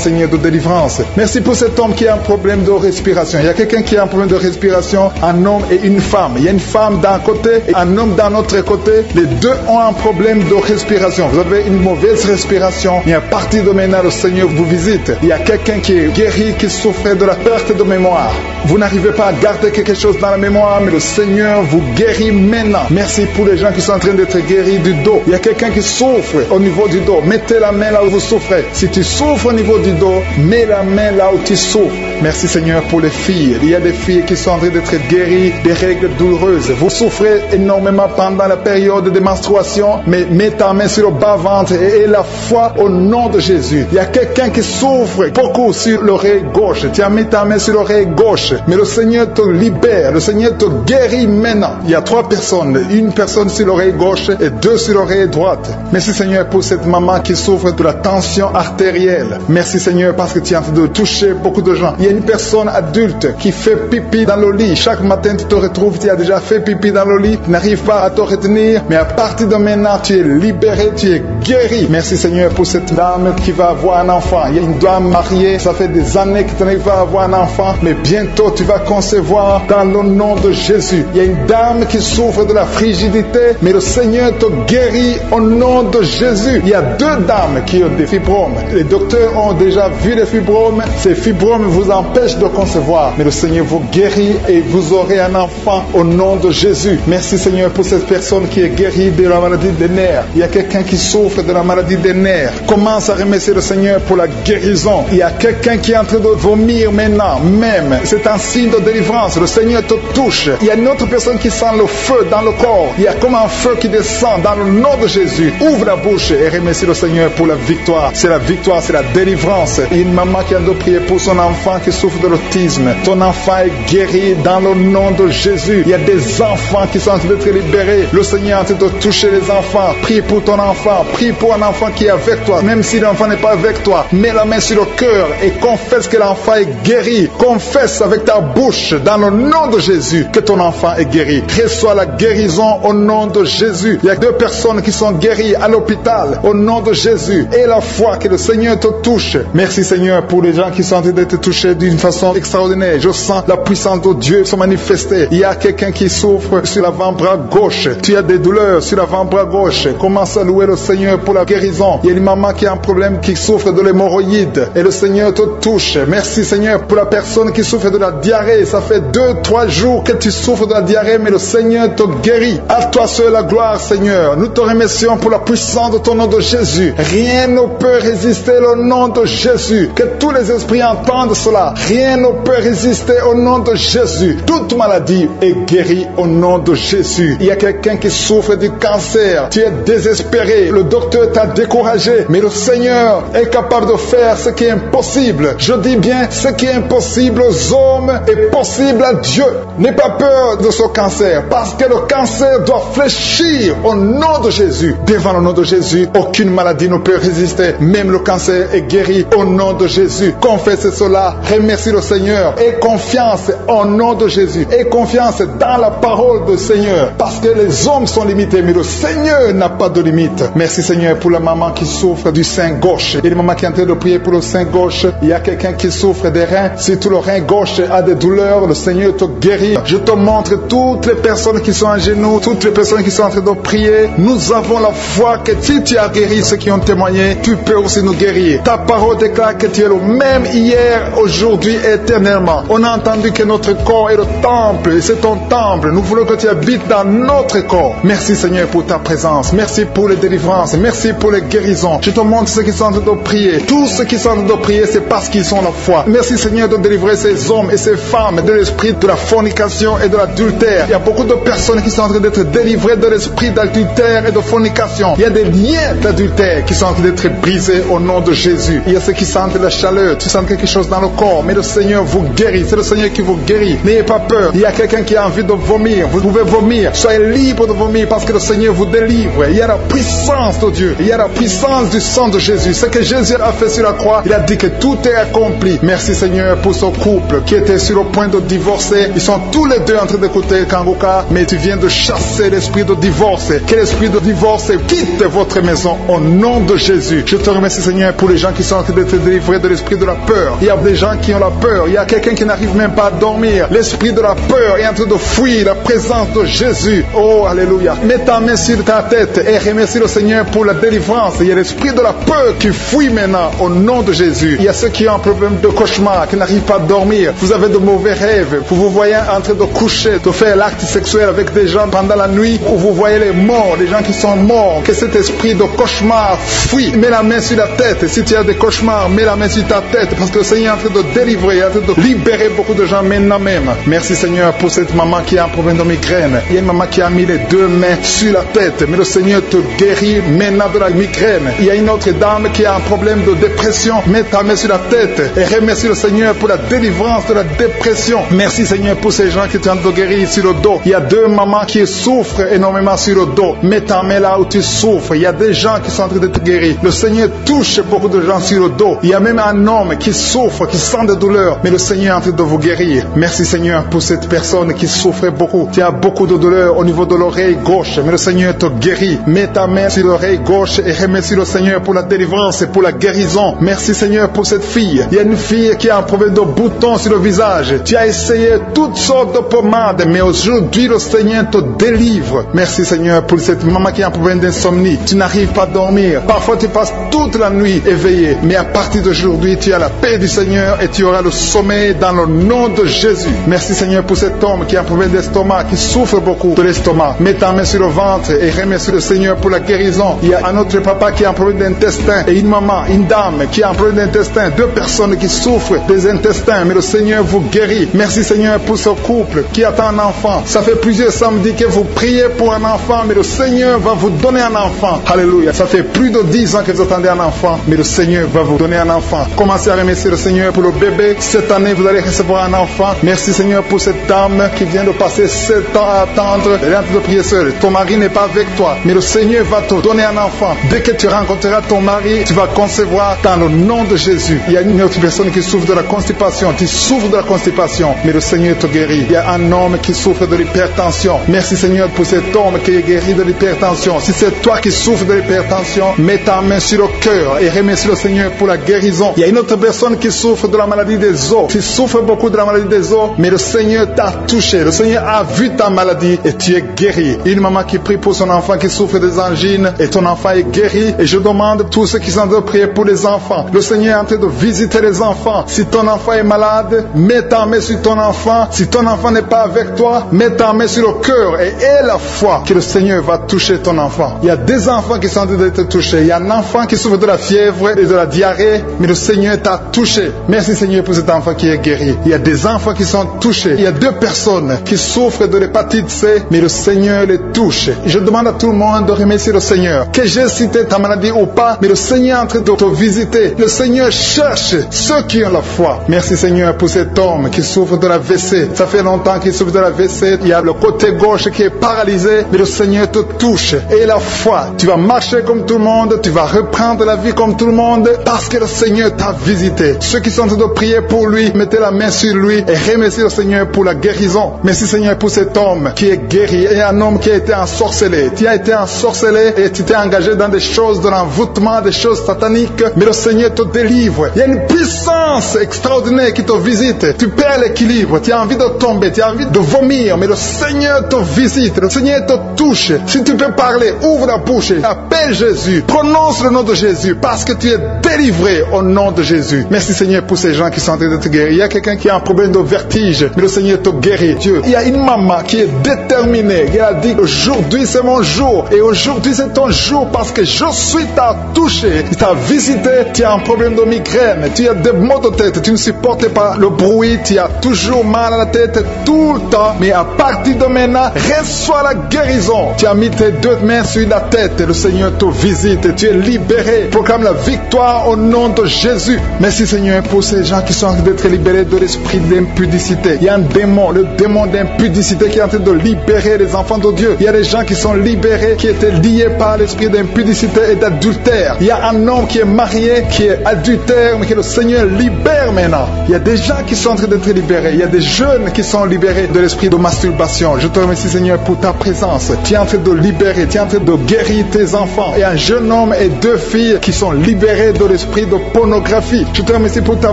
Seigneur de délivrance. Merci pour cet homme qui a un problème de respiration. Il y a quelqu'un qui a un problème de respiration, un homme et une femme. Il y a une femme d'un côté et un homme d'un autre côté. Les deux ont un problème de respiration. Vous avez une mauvaise respiration. Et à partir de maintenant, le Seigneur vous visite. Il y a quelqu'un qui est guéri, qui souffrait de la perte de mémoire. Vous n'arrivez pas à garder quelque chose dans la mémoire, mais le Seigneur vous guérit maintenant. Merci pour les gens qui sont en train d'être guéris du dos. Il y a quelqu'un qui souffre au niveau du dos. Mettez la main là où vous souffrez. Si tu souffres au niveau du dos, mets la main là où tu souffres. Merci Seigneur pour les filles. Il y a des filles qui sont en train d'être guéries des règles douloureuses. Vous souffrez énormément pendant la période de menstruation, mais mets ta main sur le bas-ventre et aie la foi au nom de Jésus. Il y a quelqu'un qui souffre beaucoup sur l'oreille gauche. Tu as mis ta main sur l'oreille gauche, mais le Seigneur te libère. Le Seigneur te guérit maintenant. Il y a 3 personnes. Une personne sur l'oreille gauche et 2 sur l'oreille droite. Merci Seigneur pour cette maman qui souffre de la tension artérielle. Merci Seigneur parce que tu es en train de toucher beaucoup de gens. Il y a une personne adulte qui fait pipi dans le lit. Chaque matin tu te retrouves, tu as déjà fait pipi dans le lit, tu n'arrives pas à te retenir, mais à partir de maintenant tu es libéré, tu es guéri. Merci Seigneur pour cette dame qui va avoir un enfant. Il y a une dame mariée, ça fait des années que tu n'arrives pas à avoir un enfant, mais bientôt tu vas concevoir dans le nom de Jésus. Il y a une dame qui souffre de la frigidité, mais le Seigneur te guérit au nom de Jésus. Il y a 2 dames qui ont des fibromes. Les docteurs ont déjà vu les fibromes. Ces fibromes vous empêchent de concevoir, mais le Seigneur vous guérit et vous aurez un enfant au nom de Jésus. Merci Seigneur pour cette personne qui est guérie de la maladie des nerfs. Il y a quelqu'un qui souffre de la maladie des nerfs. Commence à remercier le Seigneur pour la guérison. Il y a quelqu'un qui est en train de vomir maintenant, même. C'est un signe de délivrance. Le Seigneur te touche. Il y a une autre personne qui sent le feu dans le corps. Il y a comme un feu qui descend dans le nom de Jésus. Ouvre la bouche et remercie le Seigneur pour la victoire. C'est la victoire, c'est la délivrance. Il y a une maman qui a de prier pour son enfant qui souffre de l'autisme. Ton enfant est guéri dans le nom de Jésus. Il y a des enfants qui sont en train d'être libérés. Le Seigneur est en train de toucher les enfants. Prie pour ton enfant. Prie pour un enfant qui est avec toi. Même si l'enfant n'est pas avec toi, mets la main sur le cœur et confesse que l'enfant est guéri. Confesse avec ta bouche dans le nom de Jésus que ton enfant est guéri. Reçois la guérison au nom de Jésus. Il y a 2 personnes qui sont guéries à l'hôpital au nom de Jésus. Et la foi que le Seigneur te touche. Merci Seigneur pour les gens qui sont en train d'être touchés d'une façon extraordinaire. Je sens la puissance de Dieu se manifester. Il y a quelqu'un qui souffre sur l'avant-bras gauche. Tu as des douleurs sur l'avant-bras gauche. Commence à louer le Seigneur pour la guérison. Il y a une maman qui a un problème, qui souffre de l'hémorroïde. Et le Seigneur te touche. Merci Seigneur pour la personne qui souffre de la diarrhée. Ça fait 2-3 jours que tu souffres de la diarrhée, mais le Seigneur te guérit. À toi seul la gloire Seigneur. Nous te remercions pour la puissance de ton nom de Jésus. Rien ne peut résister au nom de Jésus. Que tous les esprits entendent cela. Rien ne peut résister au nom de Jésus. Toute maladie est guérie au nom de Jésus. Il y a quelqu'un qui souffre du cancer. Tu es désespéré. Le docteur t'a découragé. Mais le Seigneur est capable de faire ce qui est impossible. Je dis bien, ce qui est impossible aux hommes est possible à Dieu. N'aie pas peur de ce cancer. Parce que le cancer doit fléchir au nom de Jésus. Devant le nom de Jésus, aucune maladie ne peut résister. Même le cancer est guéri au nom de Jésus. Confesse cela. Remercie le Seigneur. Aie confiance au nom de Jésus. Aie confiance dans la parole du Seigneur. Parce que les hommes sont limités, mais le Seigneur n'a pas de limite. Merci Seigneur pour la maman qui souffre du sein gauche. Il y a une maman qui est en train de prier pour le sein gauche. Il y a quelqu'un qui souffre des reins. Si tout le rein gauche a des douleurs, le Seigneur te guérit. Je te montre toutes les personnes qui sont à genoux, toutes les personnes qui sont en train de prier. Nous avons la foi que si tu as guéri ceux qui ont témoigné, tu peux aussi nous guérir. Ta parole déclare que tu es le même hier, aujourd'hui aujourd'hui et éternellement. On a entendu que notre corps est le temple, et c'est ton temple. Nous voulons que tu habites dans notre corps. Merci Seigneur pour ta présence. Merci pour les délivrances. Merci pour les guérisons. Je te montre ceux qui sont en train de prier. Tous ceux qui sont en train de prier, c'est parce qu'ils ont la foi. Merci Seigneur de délivrer ces hommes et ces femmes de l'esprit de la fornication et de l'adultère. Il y a beaucoup de personnes qui sont en train d'être délivrées de l'esprit d'adultère et de fornication. Il y a des liens d'adultère qui sont en train d'être brisés au nom de Jésus. Il y a ceux qui sentent la chaleur, tu sens quelque chose dans le corps, mais le Seigneur vous guérit. C'est le Seigneur qui vous guérit. N'ayez pas peur. Il y a quelqu'un qui a envie de vomir. Vous pouvez vomir. Soyez libre de vomir parce que le Seigneur vous délivre. Il y a la puissance de Dieu. Il y a la puissance du sang de Jésus. Ce que Jésus a fait sur la croix, il a dit que tout est accompli. Merci Seigneur pour ce couple qui était sur le point de divorcer. Ils sont tous les deux en train d'écouter Kanguka, mais tu viens de chasser l'esprit de divorce. Que l'esprit de divorce quitte votre maison au nom de Jésus. Je te remercie Seigneur pour les gens qui sont en train d'être délivrés de l'esprit de la peur. Il y a des gens qui ont la peur. Il y a quelqu'un qui n'arrive même pas à dormir. L'esprit de la peur est en train de fuir la présence de Jésus. Oh, alléluia. Mets ta main sur ta tête et remercie le Seigneur pour la délivrance. Il y a l'esprit de la peur qui fuit maintenant au nom de Jésus. Il y a ceux qui ont un problème de cauchemar, qui n'arrivent pas à dormir. Vous avez de mauvais rêves. Vous vous voyez en train de coucher, de faire l'acte sexuel avec des gens pendant la nuit, où vous voyez les morts, les gens qui sont morts. Que cet esprit de cauchemar fuit. Mets la main sur la tête. Si tu as des cauchemars, mets la main sur ta tête, parce que le Seigneur est en train de délivrer, en train de libérer beaucoup de gens maintenant même. Merci Seigneur pour cette maman qui a un problème de migraine. Il y a une maman qui a mis les deux mains sur la tête, mais le Seigneur te guérit maintenant de la migraine. Il y a une autre dame qui a un problème de dépression. Mets ta main sur la tête et remercie le Seigneur pour la délivrance de la dépression. Merci Seigneur pour ces gens qui sont en train de guérir sur le dos. Il y a deux mamans qui souffrent énormément sur le dos. Mets ta main là où tu souffres. Il y a des gens qui sont en train d'être guéris. Le Seigneur touche beaucoup de gens sur le dos. Il y a même un homme qui souffre, qui sent des douleurs, mais le Seigneur est en train de vous guérir. Merci Seigneur pour cette personne qui souffrait beaucoup. Tu as beaucoup de douleurs au niveau de l'oreille gauche, mais le Seigneur te guérit. Mets ta main sur l'oreille gauche et remercie le Seigneur pour la délivrance et pour la guérison. Merci Seigneur pour cette fille. Il y a une fille qui a un problème de boutons sur le visage. Tu as essayé toutes sortes de pommades, mais aujourd'hui le Seigneur te délivre. Merci Seigneur pour cette maman qui a un problème d'insomnie. Tu n'arrives pas à dormir. Parfois tu passes toute la nuit éveillé, mais à partir d'aujourd'hui tu as la paix du Seigneur et tu auras le sommeil dans le nom de Jésus. Merci Seigneur pour cet homme qui a un problème d'estomac, qui souffre beaucoup de l'estomac. Mets ta main sur le ventre et remercie le Seigneur pour la guérison. Il y a un autre papa qui a un problème d'intestin et une maman, une dame qui a un problème d'intestin. Deux personnes qui souffrent des intestins, mais le Seigneur vous guérit. Merci Seigneur pour ce couple qui attend un enfant. Ça fait plusieurs samedis que vous priez pour un enfant, mais le Seigneur va vous donner un enfant. Alléluia. Ça fait plus de 10 ans que vous attendez un enfant, mais le Seigneur va vous donner un enfant. Commencez à remercier le Seigneur pour le bébé. Cette année, vous allez recevoir un enfant. Merci Seigneur pour cette dame qui vient de passer 7 ans à attendre. Elle est en train de prier seule. Ton mari n'est pas avec toi, mais le Seigneur va te donner un enfant. Dès que tu rencontreras ton mari, tu vas concevoir dans le nom de Jésus. Il y a une autre personne qui souffre de la constipation. Tu souffres de la constipation, mais le Seigneur te guérit. Il y a un homme qui souffre de l'hypertension. Merci Seigneur pour cet homme qui est guéri de l'hypertension. Si c'est toi qui souffres de l'hypertension, mets ta main sur le cœur et remercie le Seigneur pour la guérison. Il y a une autre personne qui souffre de la maladie des os. Tu souffres beaucoup de la maladie des os, mais le Seigneur t'a touché. Le Seigneur a vu ta maladie et tu es guéri. Une maman qui prie pour son enfant qui souffre des angines et ton enfant est guéri. Et je demande à tous ceux qui sont en train de prier pour les enfants. Le Seigneur est en train de visiter les enfants. Si ton enfant est malade, mets ta main sur ton enfant. Si ton enfant n'est pas avec toi, mets ta main sur le cœur et aie la foi que le Seigneur va toucher ton enfant. Il y a des enfants qui sont en train d'être touchés. Il y a un enfant qui souffre de la fièvre et de la diarrhée, mais le Seigneur t'a touché. Merci Seigneur pour cet enfant qui est guéri. Il y a des enfants qui sont touchés. Il y a 2 personnes qui souffrent de l'hépatite C, mais le Seigneur les touche. Je demande à tout le monde de remercier le Seigneur. Que j'ai cité ta maladie ou pas, mais le Seigneur est en train de te visiter. Le Seigneur cherche ceux qui ont la foi. Merci Seigneur pour cet homme qui souffre de la WC. Ça fait longtemps qu'il souffre de la WC. Il y a le côté gauche qui est paralysé, mais le Seigneur te touche. Et la foi, tu vas marcher comme tout le monde, tu vas reprendre la vie comme tout le monde, parce que le Seigneur t'a visité. Ceux qui sont en train de prier pour lui, mettez la main sur lui et remerciez le Seigneur pour la guérison. Merci Seigneur pour cet homme qui est guéri et un homme qui a été ensorcelé. Tu as été ensorcelé et tu t'es engagé dans des choses de l'envoûtement, des choses sataniques, mais le Seigneur te délivre. Il y a une puissance extraordinaire qui te visite. Tu perds l'équilibre, tu as envie de tomber, tu as envie de vomir, mais le Seigneur te visite, le Seigneur te touche. Si tu peux parler, ouvre la bouche, appelle Jésus, prononce le nom de Jésus, parce que tu es délivré au nom de Jésus. Merci Seigneur pour ces ces gens qui sont en train d'être guéris. Il y a quelqu'un qui a un problème de vertige, mais le Seigneur te guérit. Dieu, il y a une maman qui est déterminée. Elle a dit, aujourd'hui c'est mon jour. Et aujourd'hui c'est ton jour parce que je suis t'a touché, t'a visité. Tu as un problème de migraine, tu as des maux de tête, tu ne supportes pas le bruit, tu as toujours mal à la tête tout le temps. Mais à partir de maintenant, reçois la guérison. Tu as mis tes deux mains sur la tête et le Seigneur te visite. Tu es libéré. Proclame la victoire au nom de Jésus. Merci Seigneur pour ces gens qui sont en train d'être libérés de l'esprit d'impudicité. Il y a un démon, le démon d'impudicité qui est en train de libérer les enfants de Dieu. Il y a des gens qui sont libérés, qui étaient liés par l'esprit d'impudicité et d'adultère. Il y a un homme qui est marié, qui est adultère, mais que le Seigneur libère maintenant. Il y a des gens qui sont en train d'être libérés. Il y a des jeunes qui sont libérés de l'esprit de masturbation. Je te remercie Seigneur pour ta présence. Tu es en train de libérer, tu es en train de guérir tes enfants. Et un jeune homme et deux filles qui sont libérés de l'esprit de pornographie. Je te remercie pour ta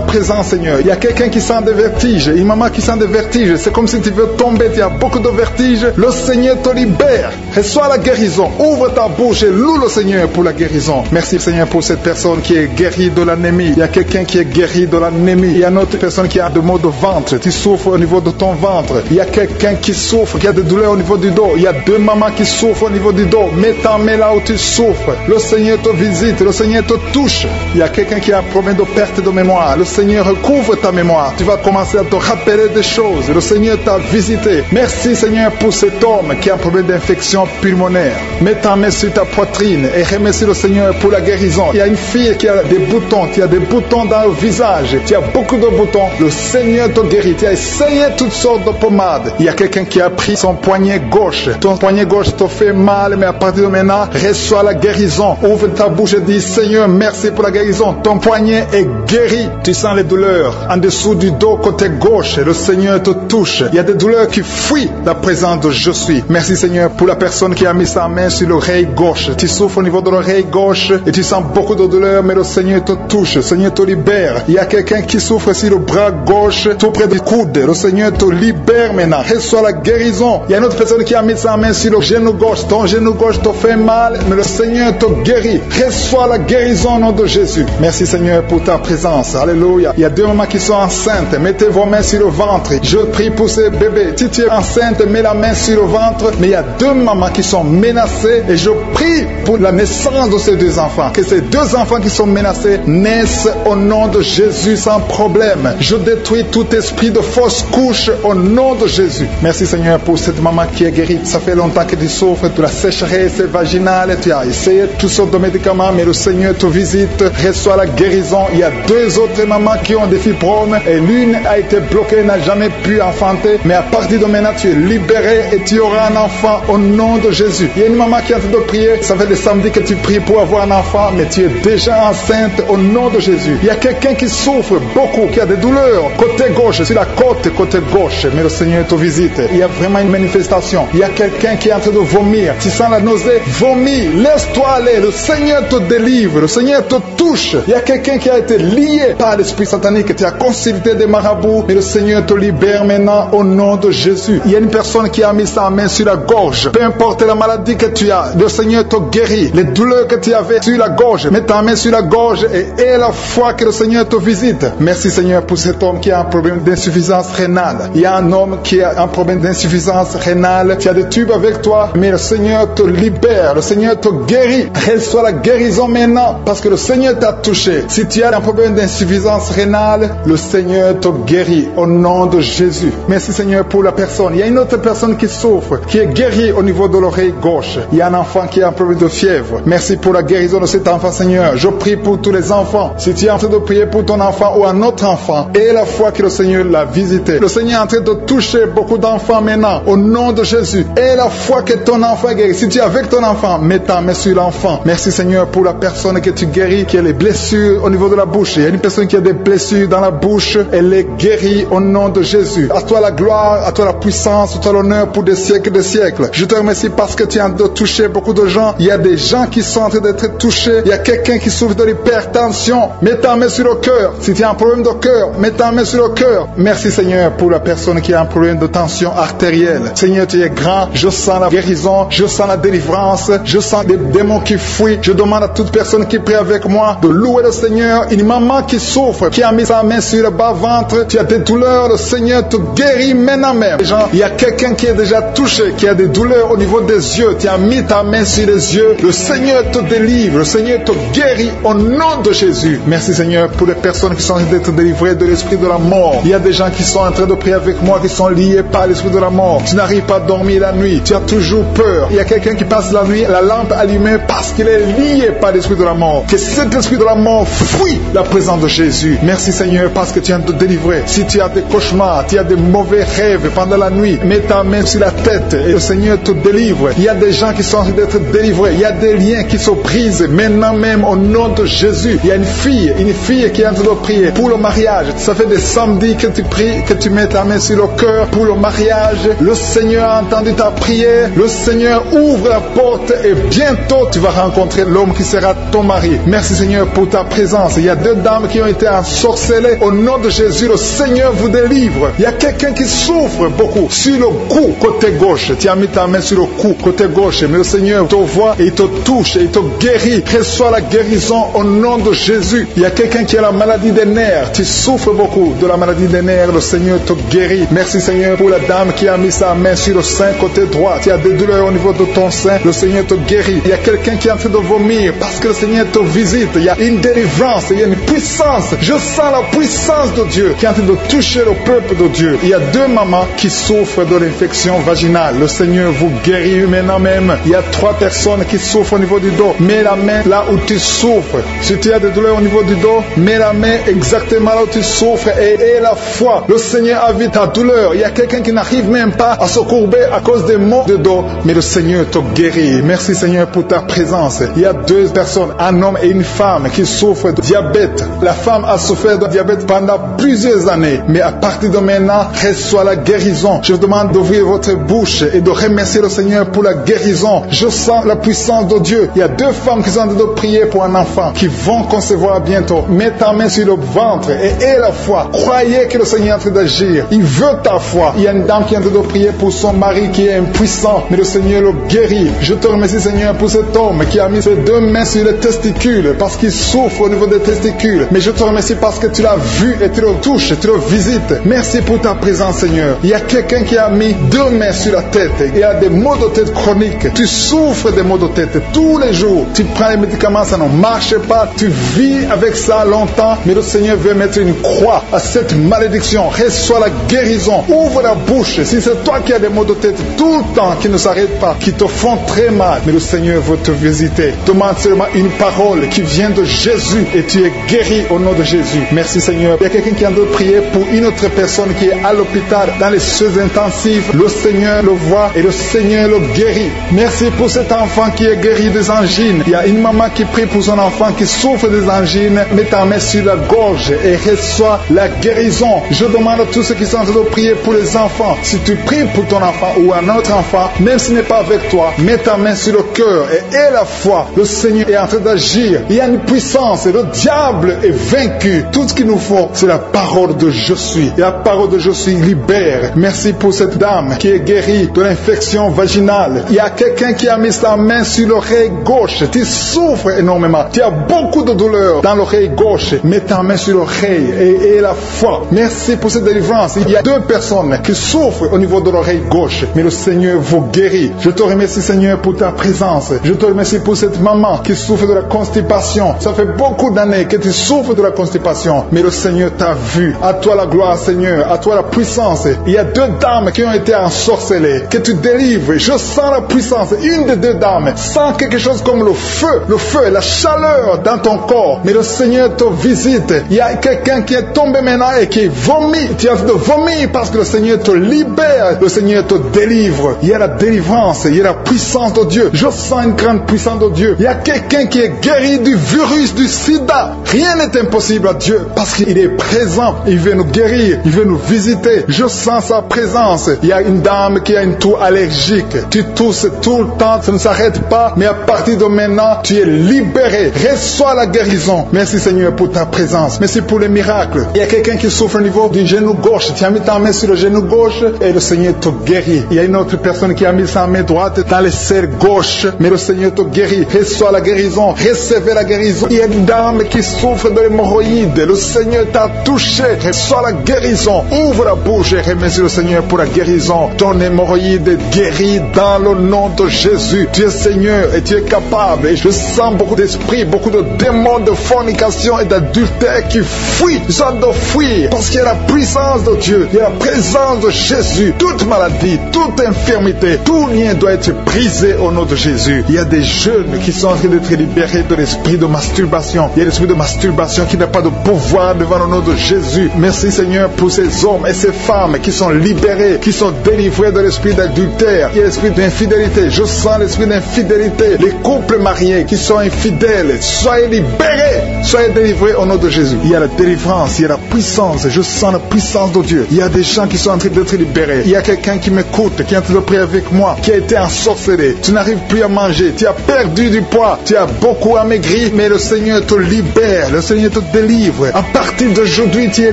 présence Seigneur. Il y a quelqu'un qui sent des vertiges, une maman qui sent des vertiges. C'est comme si tu veux tomber, tu as beaucoup de vertiges. Le Seigneur te libère. Reçois la guérison. Ouvre ta bouche et loue le Seigneur pour la guérison. Merci Seigneur pour cette personne qui est guérie de l'anémie. Il y a quelqu'un qui est guéri de l'anémie. Il y a une autre personne qui a des maux de ventre. Tu souffres au niveau de ton ventre. Il y a quelqu'un qui souffre, qui a des douleurs au niveau du dos. Il y a deux mamans qui souffrent au niveau du dos. Mets ta main là où tu souffres. Le Seigneur te visite. Le Seigneur te touche. Il y a quelqu'un qui a un problème de perte de mémoire. Le Seigneur recouvre ta mémoire. Tu vas commencer à te rappeler des choses. Le Seigneur t'a visité. Merci Seigneur pour cet homme qui a un problème d'infection pulmonaire. Mets ta main sur ta poitrine et remercie le Seigneur pour la guérison. Il y a une fille qui a des boutons. Tu as des boutons dans le visage. Tu as beaucoup de boutons. Le Seigneur te guérit. Tu as essayé toutes sortes de pommades. Il y a quelqu'un qui a pris son poignet gauche. Ton poignet gauche te fait mal, mais à partir de maintenant, reçois la guérison. Ouvre ta bouche et dis, Seigneur, merci pour la guérison. Ton poignet est guéri. Tu sens les douleurs en dessous du dos côté gauche. Le Seigneur te touche. Il y a des douleurs qui fuient la présence de je suis. Merci Seigneur pour la personne qui a mis sa main sur l'oreille gauche. Tu souffres au niveau de l'oreille gauche et tu sens beaucoup de douleur, mais le Seigneur te touche. Le Seigneur te libère. Il y a quelqu'un qui souffre sur le bras gauche, tout près du coude. Le Seigneur te libère maintenant. Reçois la guérison. Il y a une autre personne qui a mis sa main sur le genou gauche. Ton genou gauche te fait mal, mais le Seigneur te guérit. Reçois la guérison au nom de Jésus. Merci Seigneur pour ta présence. Alléluia. Il y a deux mamans qui sont enceintes. Mettez vos mains sur le ventre. Je prie pour ces bébés. Si tu es enceinte, mets la main sur le ventre. Mais il y a deux mamans qui sont menacées et je prie pour la naissance de ces deux enfants. Que ces deux enfants qui sont menacés naissent au nom de Jésus sans problème. Je détruis tout esprit de fausse couche au nom de Jésus. Merci Seigneur pour cette maman qui est guérie. Ça fait longtemps que tu souffres de la sécheresse vaginale. Tu as essayé toutes sortes de médicaments, mais le Seigneur te visite. Reçois la guérison. Il y a deux autres mamans qui ont des fibromes et l'une a été bloquée, n'a jamais pu enfanter. Mais à partir de maintenant, tu es libéré et tu auras un enfant au nom de Jésus. Il y a une maman qui est en train de prier. Ça fait des samedis que tu pries pour avoir un enfant, mais tu es déjà enceinte au nom de Jésus. Il y a quelqu'un qui souffre beaucoup, qui a des douleurs côté gauche, sur la côte côté gauche, mais le Seigneur te visite. Il y a vraiment une manifestation. Il y a quelqu'un qui est en train de vomir. Tu sens la nausée, vomis, laisse-toi aller. Le Seigneur te délivre, le Seigneur te touche. Il y a quelqu'un qui a été lié par l'esprit satanique. Tu as consulté des marabouts, mais le Seigneur te libère maintenant au nom de Jésus. Il y a une personne qui a mis sa main sur la gorge. Peu importe la maladie que tu as, le Seigneur te guérit. Les douleurs que tu avais sur la gorge, mets ta main sur la gorge et aie la foi que le Seigneur te visite. Merci Seigneur pour cet homme qui a un problème d'insuffisance rénale. Il y a un homme qui a un problème d'insuffisance rénale. Tu as des tubes avec toi, mais le Seigneur te libère. Le Seigneur te guérit. Reçois la guérison maintenant parce que le Seigneur t'a touché. Si tu as un problème d'insuffisance rénale, le Seigneur te guérit au nom de Jésus. Merci Seigneur pour la personne. Il y a une autre personne qui souffre, qui est guérie au niveau de l'oreille gauche. Il y a un enfant qui a un problème de fièvre. Merci pour la guérison de cet enfant Seigneur. Je prie pour tous les enfants. Si tu es en train de prier pour ton enfant ou un autre enfant, et la foi que le Seigneur l'a visité. Le Seigneur est en train de toucher beaucoup d'enfants maintenant au nom de Jésus. Et la foi que ton enfant est guéri. Si tu es avec ton enfant, mets ta main sur l'enfant. Merci Seigneur pour la personne que tu guéris, qui a les blessures au niveau de la bouche. Il y a une personne qui a des blessures dans la bouche. Elle est guérie au nom de Jésus. À toi la gloire, à toi la puissance, à toi l'honneur pour des siècles et des siècles. Je te remercie parce que tu es en train de toucher beaucoup de gens. Il y a des gens qui sont en train d'être touchés. Il y a quelqu'un qui souffre de l'hypertension. Mets ta main sur le cœur. Si tu as un problème de cœur, mets ta main sur le cœur. Merci Seigneur pour la personne qui a un problème de tension artérielle. Seigneur, tu es grand. Je sens la guérison. Je sens la délivrance. Je sens des démons qui fuient. Je demande à toute personne qui prie avec moi de louer le Seigneur. Une maman qui souffre souffre, qui a mis sa main sur le bas-ventre, tu as des douleurs, le Seigneur te guérit maintenant même. Il y a quelqu'un qui est déjà touché, qui a des douleurs au niveau des yeux, tu as mis ta main sur les yeux, le Seigneur te délivre, le Seigneur te guérit au nom de Jésus. Merci Seigneur pour les personnes qui sont en train d'être délivrées de l'esprit de la mort. Il y a des gens qui sont en train de prier avec moi, qui sont liés par l'esprit de la mort. Tu n'arrives pas à dormir la nuit, tu as toujours peur. Il y a quelqu'un qui passe la nuit, la lampe allumée parce qu'il est lié par l'esprit de la mort. Que cet esprit de la mort fuit la présence de Jésus. Merci Seigneur parce que tu viens de te délivrer. Si tu as des cauchemars, tu as des mauvais rêves pendant la nuit, mets ta main sur la tête et le Seigneur te délivre. Il y a des gens qui sont en train d'être délivrés. Il y a des liens qui se brisent maintenant même au nom de Jésus. Il y a une fille qui est en train de prier pour le mariage. Ça fait des samedis que tu pries, que tu mets ta main sur le cœur pour le mariage. Le Seigneur a entendu ta prière. Le Seigneur ouvre la porte et bientôt tu vas rencontrer l'homme qui sera ton mari. Merci Seigneur pour ta présence. Il y a deux dames qui ont été ensorcelées. Au nom de Jésus, le Seigneur vous délivre. Il y a quelqu'un qui souffre beaucoup sur le cou, côté gauche. Tu as mis ta main sur le cou, côté gauche. Mais le Seigneur te voit et il te touche et il te guérit. Reçois la guérison au nom de Jésus. Il y a quelqu'un qui a la maladie des nerfs. Tu souffres beaucoup de la maladie des nerfs. Le Seigneur te guérit. Merci Seigneur pour la dame qui a mis sa main sur le sein côté droit. Tu as des douleurs au niveau de ton sein. Le Seigneur te guérit. Il y a quelqu'un qui est en train de vomir parce que le Seigneur te visite. Il y a une délivrance. Il y a une puissance. Je sens la puissance de Dieu qui est en train de toucher le peuple de Dieu. Il y a deux mamans qui souffrent de l'infection vaginale. Le Seigneur vous guérit maintenant même. Il y a 3 personnes qui souffrent au niveau du dos. Mets la main là où tu souffres. Si tu as des douleurs au niveau du dos, mets la main exactement là où tu souffres et aie la foi. Le Seigneur a vu ta douleur. Il y a quelqu'un qui n'arrive même pas à se courber à cause des maux de dos, mais le Seigneur te guérit. Merci Seigneur pour ta présence. Il y a 2 personnes, un homme et une femme qui souffrent de diabète. La femme a souffert de diabète pendant plusieurs années, mais à partir de maintenant, reçoit la guérison. Je vous demande d'ouvrir votre bouche et de remercier le Seigneur pour la guérison. Je sens la puissance de Dieu. Il y a 2 femmes qui sont en train de prier pour un enfant qui vont concevoir bientôt. Mets ta main sur le ventre et aie la foi. Croyez que le Seigneur est en train d'agir. Il veut ta foi. Il y a une dame qui est en train de prier pour son mari qui est impuissant, mais le Seigneur le guérit. Je te remercie Seigneur pour cet homme qui a mis ses 2 mains sur les testicules parce qu'il souffre au niveau des testicules. Mais je te remercie parce que tu l'as vu et tu le touches, tu le visites. Merci pour ta présence Seigneur. Il y a quelqu'un qui a mis 2 mains sur la tête. Il y a des maux de tête chroniques. Tu souffres des maux de tête tous les jours. Tu prends les médicaments, ça ne marche pas. Tu vis avec ça longtemps, mais le Seigneur veut mettre une croix à cette malédiction. Reçois la guérison. Ouvre la bouche. Si c'est toi qui as des maux de tête tout le temps, qui ne s'arrêtent pas, qui te font très mal, mais le Seigneur veut te visiter. Demande seulement une parole qui vient de Jésus et tu es guéri au nom de Jésus. Merci Seigneur. Il y a quelqu'un qui a de prier pour une autre personne qui est à l'hôpital dans les soins intensifs. Le Seigneur le voit et le Seigneur le guérit. Merci pour cet enfant qui est guéri des angines. Il y a une maman qui prie pour son enfant qui souffre des angines. Mets ta main sur la gorge et reçois la guérison. Je demande à tous ceux qui sont en train de prier pour les enfants. Si tu pries pour ton enfant ou un autre enfant, même s'il n'est pas avec toi, mets ta main sur le cœur et aie la foi. Le Seigneur est en train d'agir. Il y a une puissance et le diable est vaincu. Tout ce qu'il nous faut, c'est la parole de je suis. Et la parole de je suis libère. Merci pour cette dame qui est guérie de l'infection vaginale. Il y a quelqu'un qui a mis sa main sur l'oreille gauche. Tu souffres énormément. Tu as beaucoup de douleur dans l'oreille gauche. Mets ta main sur l'oreille et aie la foi. Merci pour cette délivrance. Il y a 2 personnes qui souffrent au niveau de l'oreille gauche, mais le Seigneur vous guérit. Je te remercie Seigneur pour ta présence. Je te remercie pour cette maman qui souffre de la constipation. Ça fait beaucoup d'années que tu souffres de la constipation, mais le Seigneur t'a vu. À toi la gloire Seigneur, à toi la puissance. Il y a 2 dames qui ont été ensorcelées, que tu délivres. Je sens la puissance. Une des 2 dames sent quelque chose comme le feu, la chaleur dans ton corps, mais le Seigneur te visite. Il y a quelqu'un qui est tombé maintenant et qui vomit. Tu as envie de vomir parce que le Seigneur te libère, le Seigneur te délivre. Il y a la délivrance, il y a la puissance de Dieu. Je sens une grande puissance de Dieu. Il y a quelqu'un qui est guéri du virus du sida. Rien n'est impossible à Dieu parce qu'il est présent. Il veut nous guérir, il veut nous visiter. Je sens sa présence. Il y a une dame qui a une toux allergique. Tu tousses tout le temps, ça ne s'arrête pas, mais à partir de maintenant, tu es libéré. Reçois la guérison. Merci Seigneur pour ta présence. Merci pour les miracles. Il y a quelqu'un qui souffre au niveau du genou gauche. Tu as mis ta main sur le genou gauche et le Seigneur te guérit. Il y a une autre personne qui a mis sa main droite dans le serre gauche, mais le Seigneur te guérit. Reçois la guérison. Recevez la guérison. Il y a une dame qui souffre de l'hémorroïde. hémorroïdes. Le Seigneur t'a touché. Reçois la guérison. Ouvre la bouche et remercie le Seigneur pour la guérison. Ton hémorroïde est guéri dans le nom de Jésus. Tu es Seigneur et tu es capable. Et je sens beaucoup d'esprits, beaucoup de démons de fornication et d'adultère qui fuient. Ils sont de fuir parce qu'il y a la puissance de Dieu. Il y a la présence de Jésus. Toute maladie, toute infirmité, tout lien doit être brisé au nom de Jésus. Il y a des jeunes qui sont en train d'être libérés de l'esprit de masturbation. Il y a l'esprit de masturbation qui n'a pas de pouvoir devant le nom de Jésus. Merci Seigneur pour ces hommes et ces femmes qui sont libérés, qui sont délivrés de l'esprit d'adultère. Il y a l'esprit d'infidélité. Je sens l'esprit d'infidélité. Les couples mariés qui sont infidèles, soyez libérés, soyez délivrés au nom de Jésus. Il y a la délivrance, il y a la puissance. Je sens la puissance de Dieu. Il y a des gens qui sont en train d'être libérés. Il y a quelqu'un qui m'écoute, qui est en train de prier avec moi, qui a été ensorcelé. Tu n'arrives plus à manger, tu as perdu du poids, tu as beaucoup amaigri, mais le Seigneur te libère, le Seigneur te délivre. À partir d'aujourd'hui, tu es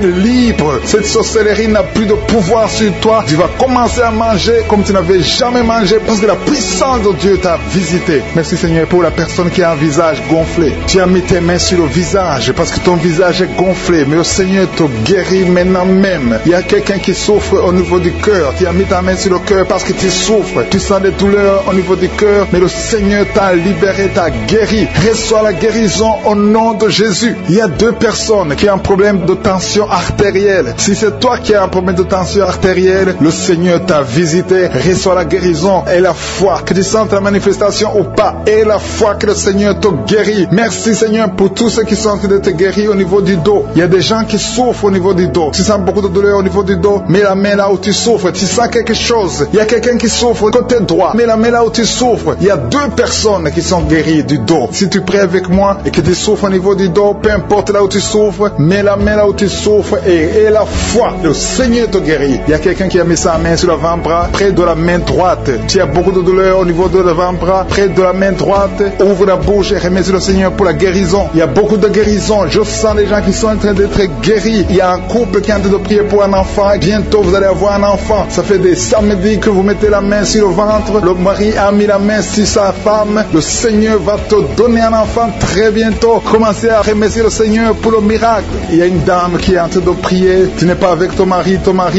libre. Cette sorcellerie n'a plus de pouvoir sur toi. Tu vas commencer à manger comme tu n'avais jamais mangé parce que la puissance de Dieu t'a visité. Merci Seigneur pour la personne qui a un visage gonflé. Tu as mis tes mains sur le visage parce que ton visage est gonflé, mais le Seigneur te guérit maintenant même. Il y a quelqu'un qui souffre au niveau du cœur. Tu as mis ta main sur le cœur parce que tu souffres. Tu sens des douleurs au niveau du cœur, mais le Seigneur t'a libéré, t'a guéri. Reçois la guérison au nom de Jésus. Il y a deux personnes qui ont un problème de tension artérielle. Si c'est toi qui as un problème de tension artérielle, le Seigneur t'a visité. Reçois la guérison et la foi. Que tu sentes la manifestation ou pas, et la foi que le Seigneur te guérit. Merci Seigneur pour tous ceux qui sont en train de te guérir au niveau du dos. Il y a des gens qui souffrent au niveau du dos. Tu sens beaucoup de douleur au niveau du dos. Mets la main là où tu souffres. Tu sens quelque chose. Il y a quelqu'un qui souffre côté droit. Mets la main là où tu souffres. Il y a deux personnes qui sont guéries du dos. Si tu pries avec moi et que tu souffres au niveau du dos, peu importe là où tu souffres, mets la main là où tu souffres et la foi. Le Seigneur te guérit. Il y a quelqu'un qui a mis sa main sur l'avant-bras, près de la main droite. Tu as beaucoup de douleur au niveau de l'avant-bras, près de la main droite. Ouvre la bouche et remercie le Seigneur pour la guérison. Il y a beaucoup de guérison. Je sens les gens qui sont en train d'être guéris. Il y a un couple qui est en train de prier pour un enfant. Bientôt vous allez avoir un enfant. Ça fait des samedis que vous mettez la main sur le ventre. Le mari a mis la main sur sa femme. Le Seigneur va te donner un enfant très bientôt. Commencez à remercier le Seigneur pour le miracle. Il y a une dame qui est en train de prier. Tu n'es pas avec ton mari